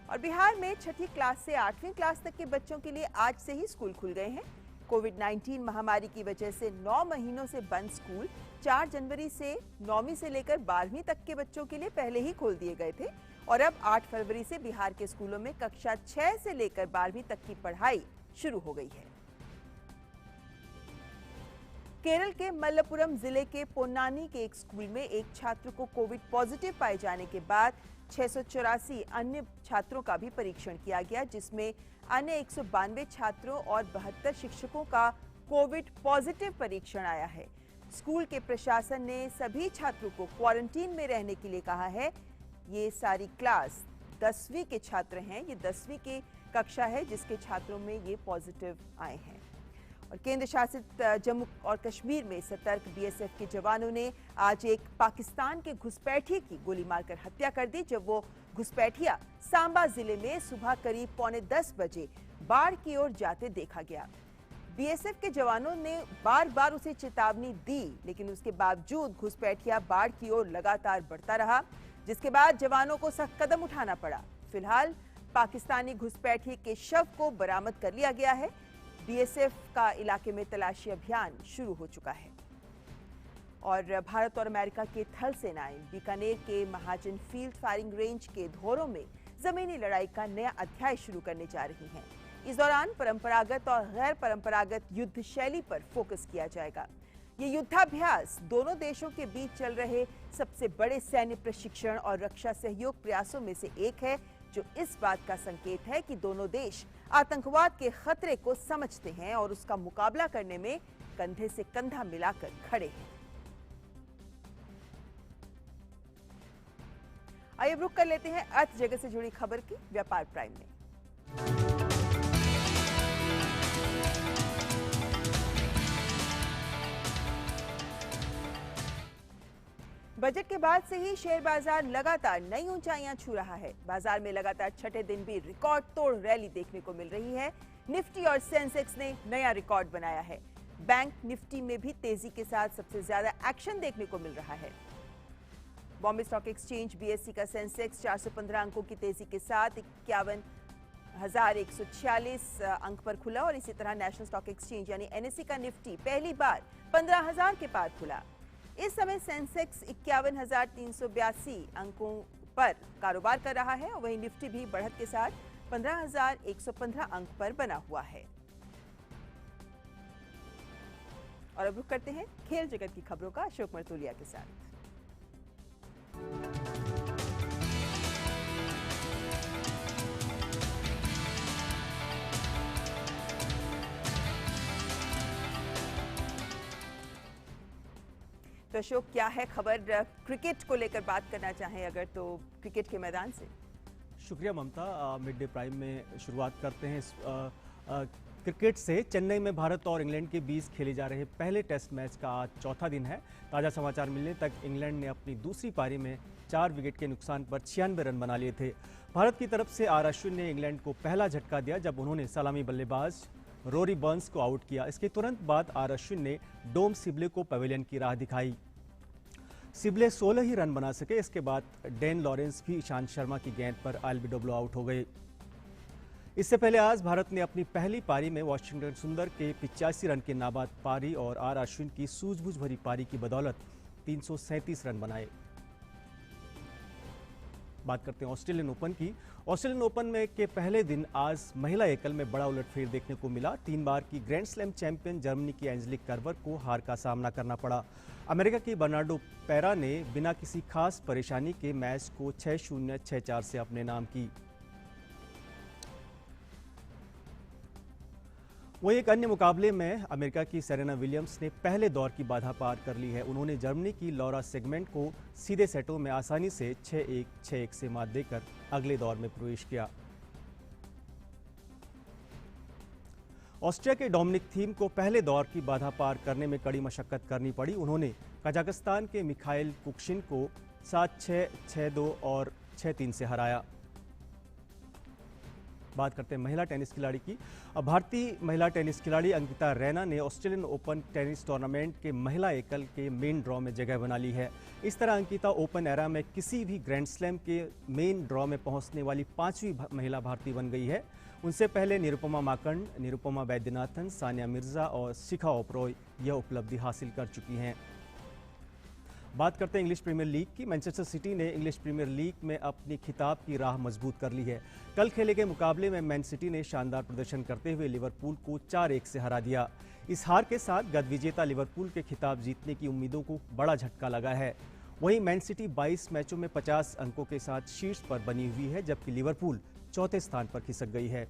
A: और बिहार में छठी क्लास से 8वीं क्लास तक के बच्चों के लिए आज से ही स्कूल खुल गए हैं। कोविड-19 महामारी की वजह से 9 महीनों से बंद स्कूल 4 जनवरी से 9वीं से लेकर 12वीं तक के बच्चों के लिए पहले ही खोल दिए गए थे और अब 8 फरवरी से बिहार के स्कूलों में कक्षा 6 से लेकर 12वीं तक की पढ़ाई शुरू हो गई है। केरल के मल्लपुरम जिले के पोन्नानी के एक स्कूल में एक छात्र को कोविड पॉजिटिव पाए जाने के बाद 684 अन्य छात्रों का भी परीक्षण किया गया, जिसमें अन्य 192 छात्रों और 72 शिक्षकों का कोविड पॉजिटिव परीक्षण आया है। स्कूल के प्रशासन ने सभी छात्रों को क्वारंटीन में रहने के लिए कहा है। ये सारी क्लास 10वीं के छात्र हैं। ये 10वीं की कक्षा है जिसके छात्रों में ये पॉजिटिव आए हैं। और केंद्र शासित जम्मू और कश्मीर में सतर्क BSF के जवानों ने आज एक पाकिस्तान के घुसपैठिए की गोली मारकर हत्या कर दी, जब वो घुसपैठिया सांबा जिले में सुबह करीब 9:45 बजे बाढ़ की ओर जाते देखा गया। BSF के जवानों ने बार बार उसे चेतावनी दी, लेकिन उसके बावजूद घुसपैठिया बाढ़ की ओर लगातार बढ़ता रहा, जिसके बाद जवानों को सख्त कदम उठाना पड़ा। फिलहाल पाकिस्तानी घुसपैठिए के शव को बरामद कर लिया गया है। BSF का इलाके में तलाशी अभियान शुरू हो चुका है। और भारत और अमेरिका की थल सेनाएं बीकानेर के महाजन फील्ड फायरिंग रेंज के धोरों में जमीनी लड़ाई का नया अध्याय शुरू करने जा रही हैं। इस दौरान परंपरागत और गैर परंपरागत युद्ध शैली पर फोकस किया जाएगा। ये युद्धाभ्यास दोनों देशों के बीच चल रहे सबसे बड़े सैन्य प्रशिक्षण और रक्षा सहयोग प्रयासों में से एक है, जो इस बात का संकेत है कि दोनों देश आतंकवाद के खतरे को समझते हैं और उसका मुकाबला करने में कंधे से कंधा मिलाकर खड़े हैं। आइए रुक कर लेते हैं अर्थ जगत से जुड़ी खबर की व्यापार प्राइम में। बजट के बाद से ही शेयर बाजार लगातार नई ऊंचाइयां छू रहा है। बाजार में लगातार छठे दिन भी रिकॉर्ड तोड़ रैली देखने को मिल रही है। निफ्टी और सेंसेक्स ने नया रिकॉर्ड बनाया है। बैंक निफ्टी में भी तेजी के साथ सबसे ज्यादा एक्शन देखने को मिल रहा है। बॉम्बे स्टॉक एक्सचेंज BSE का सेंसेक्स 415 अंकों की तेजी के साथ 51,146 अंक पर खुला और इसी तरह नेशनल स्टॉक एक्सचेंज यानी NSE का निफ्टी पहली बार 15,000 के पार खुला। इस समय सेंसेक्स 51,382 अंकों पर कारोबार कर रहा है और वहीं निफ्टी भी बढ़त के साथ 15,115 अंक पर बना हुआ है। और अब रुक करते हैं खेल जगत की खबरों का अशोक मरतोलिया के साथ। तो अशोक, क्या है खबर? क्रिकेट को लेकर बात करना चाहें अगर तो क्रिकेट के मैदान से।
Q: शुक्रिया ममता। मिड डे प्राइम में शुरुआत करते हैं क्रिकेट से। चेन्नई में भारत और इंग्लैंड के बीच खेले जा रहे पहले टेस्ट मैच का आज चौथा दिन है। ताज़ा समाचार मिलने तक इंग्लैंड ने अपनी दूसरी पारी में 4 विकेट के नुकसान पर 96 रन बना लिए थे। भारत की तरफ से आर अश्विन ने इंग्लैंड को पहला झटका दिया जब उन्होंने सलामी बल्लेबाज रोरी बर्न्स को आउट किया। इसके तुरंत बाद आर अश्विन ने डोम सिबले को पवेलियन की राह दिखाई। सिबले 16 ही रन बना सके। इसके बाद डेन लॉरेंस भी ईशांत शर्मा की गेंद पर एलबीडब्ल्यू आउट हो गए। इससे पहले आज भारत ने अपनी पहली पारी में वाशिंगटन सुंदर के 85 रन के नाबाद पारी और आर अश्विन की सूझबूझ भरी पारी की बदौलत 337 रन बनाए। बात करते हैं ऑस्ट्रेलियन ओपन की। ऑस्ट्रेलियन ओपन में के पहले दिन आज महिला एकल में बड़ा उलटफेर देखने को मिला। 3 बार की ग्रैंड स्लैम चैंपियन जर्मनी की एंजेलिक कर्बर को हार का सामना करना पड़ा। अमेरिका की बर्नार्डो पैरा ने बिना किसी खास परेशानी के मैच को 6-0, 6-4 से अपने नाम की। वहीं एक अन्य मुकाबले में अमेरिका की सेरेना विलियम्स ने पहले दौर की बाधा पार कर ली है। उन्होंने जर्मनी की लॉरा सेगमेंट को सीधे सेटों में आसानी से 6-1, 6-1 से मात देकर अगले दौर में प्रवेश किया। ऑस्ट्रिया के डोमिनिक थीम को पहले दौर की बाधा पार करने में कड़ी मशक्कत करनी पड़ी। उन्होंने कजाकिस्तान के मिखाइल कुक्शिन को 7-6, 6-2 और 6-3 से हराया। बात करते हैं महिला टेनिस खिलाड़ी की। भारतीय महिला टेनिस खिलाड़ी अंकिता रैना ने ऑस्ट्रेलियन ओपन टेनिस टूर्नामेंट के महिला एकल के मेन ड्रॉ में जगह बना ली है। इस तरह अंकिता ओपन एरा में किसी भी ग्रैंड स्लैम के मेन ड्रॉ में पहुंचने वाली 5वीं महिला भारतीय बन गई है। उनसे पहले निरुपमा माकंड, निरुपमा वैद्यनाथन, सानिया मिर्जा और शिखा ओबरॉय यह उपलब्धि हासिल कर चुकी हैं। बात करते हैं इंग्लिश प्रीमियर लीग की। मैनचेस्टर सिटी ने इंग्लिश प्रीमियर लीग में अपनी खिताब की राह मजबूत कर ली है। कल खेले गए मुकाबले में मैन सिटी ने शानदार प्रदर्शन करते हुए लिवरपूल को 4-1 से हरा दिया। इस हार के साथ गत विजेता लिवरपूल के खिताब जीतने की उम्मीदों को बड़ा झटका लगा है। वहीं मैन सिटी 22 मैचों में 50 अंकों के साथ शीर्ष पर बनी हुई है, जबकि लिवरपूल चौथे स्थान पर खिसक गई है।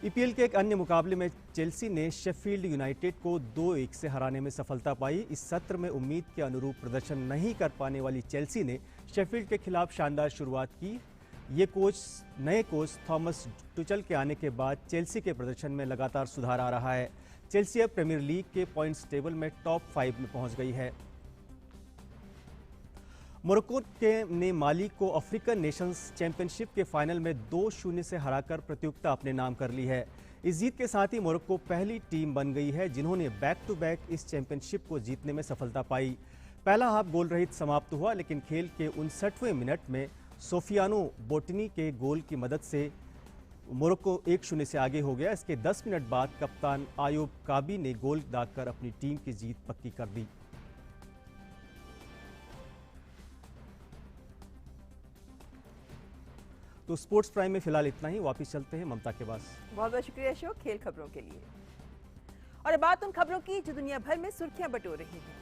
Q: ईपीएल के एक अन्य मुकाबले में चेल्सी ने शेफील्ड यूनाइटेड को 2-1 से हराने में सफलता पाई। इस सत्र में उम्मीद के अनुरूप प्रदर्शन नहीं कर पाने वाली चेल्सी ने शेफील्ड के खिलाफ शानदार शुरुआत की। नए कोच थॉमस टुचल के आने के बाद चेल्सी के प्रदर्शन में लगातार सुधार आ रहा है। चेल्सी अब प्रीमियर लीग के पॉइंट्स टेबल में टॉप 5 में पहुंच गई है। मोरक्को ने माली को अफ्रीकन नेशंस चैंपियनशिप के फाइनल में 2-0 से हराकर प्रतियोगिता अपने नाम कर ली है। इस जीत के साथ ही मोरक्को पहली टीम बन गई है जिन्होंने बैक टू बैक इस चैंपियनशिप को जीतने में सफलता पाई। पहला हाफ गोल रहित समाप्त हुआ, लेकिन खेल के 59वें मिनट में सोफियानो बोटनी के गोल की मदद से मोरक्को 1-0 से आगे हो गया। इसके 10 मिनट बाद कप्तान आयोब काबी ने गोल दागकर अपनी टीम की जीत पक्की कर दी। तो स्पोर्ट्स प्राइम में फिलहाल इतना ही। वापस चलते हैं ममता के पास।
A: बहुत बहुत शुक्रिया अशोक खेल खबरों के लिए। और अब बात उन खबरों की जो दुनिया भर में सुर्खियां बटोर रही हैं।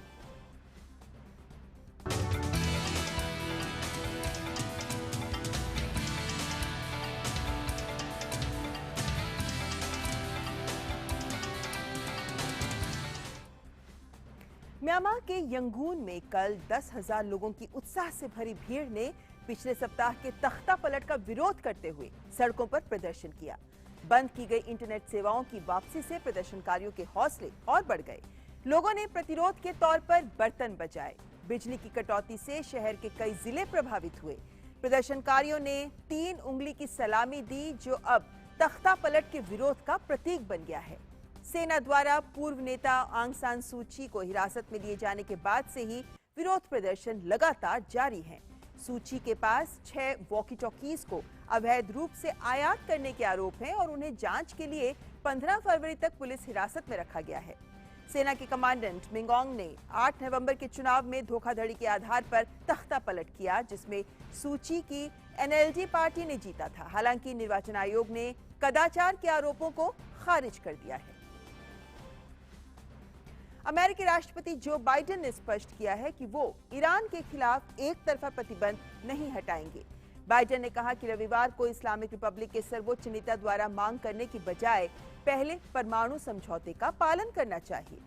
A: म्यांमार के यंगून में कल 10,000 लोगों की उत्साह से भरी भीड़ ने पिछले सप्ताह के तख्ता पलट का विरोध करते हुए सड़कों पर प्रदर्शन किया। बंद की गई इंटरनेट सेवाओं की वापसी से प्रदर्शनकारियों के हौसले और बढ़ गए। लोगों ने प्रतिरोध के तौर पर बर्तन बजाए। बिजली की कटौती से शहर के कई जिले प्रभावित हुए। प्रदर्शनकारियों ने 3 उंगली की सलामी दी, जो अब तख्ता पलट के विरोध का प्रतीक बन गया है। सेना द्वारा पूर्व नेता आंग सान सू की को हिरासत में लिए जाने के बाद से ही विरोध प्रदर्शन लगातार जारी है। सूची के पास 6 वॉकी टॉकीज को अवैध रूप से आयात करने के आरोप हैं और उन्हें जांच के लिए 15 फरवरी तक पुलिस हिरासत में रखा गया है। सेना के कमांडेंट मिंगोंग ने 8 नवंबर के चुनाव में धोखाधड़ी के आधार पर तख्ता पलट किया, जिसमें सूची की एनएलडी पार्टी ने जीता था। हालांकि निर्वाचन आयोग ने कदाचार के आरोपों को खारिज कर दिया है। अमेरिकी राष्ट्रपति जो बाइडेन ने स्पष्ट किया है कि वो ईरान के खिलाफ एक तरफा प्रतिबंध नहीं हटाएंगे। बाइडेन ने कहा कि रविवार को इस्लामिक रिपब्लिक के सर्वोच्च नेता द्वारा मांग करने की बजाय पहले परमाणु समझौते का पालन करना चाहिए।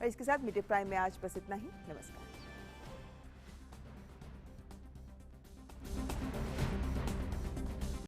A: और इसके साथ मीडिया प्राइम में आज बस इतना ही। नमस्कार।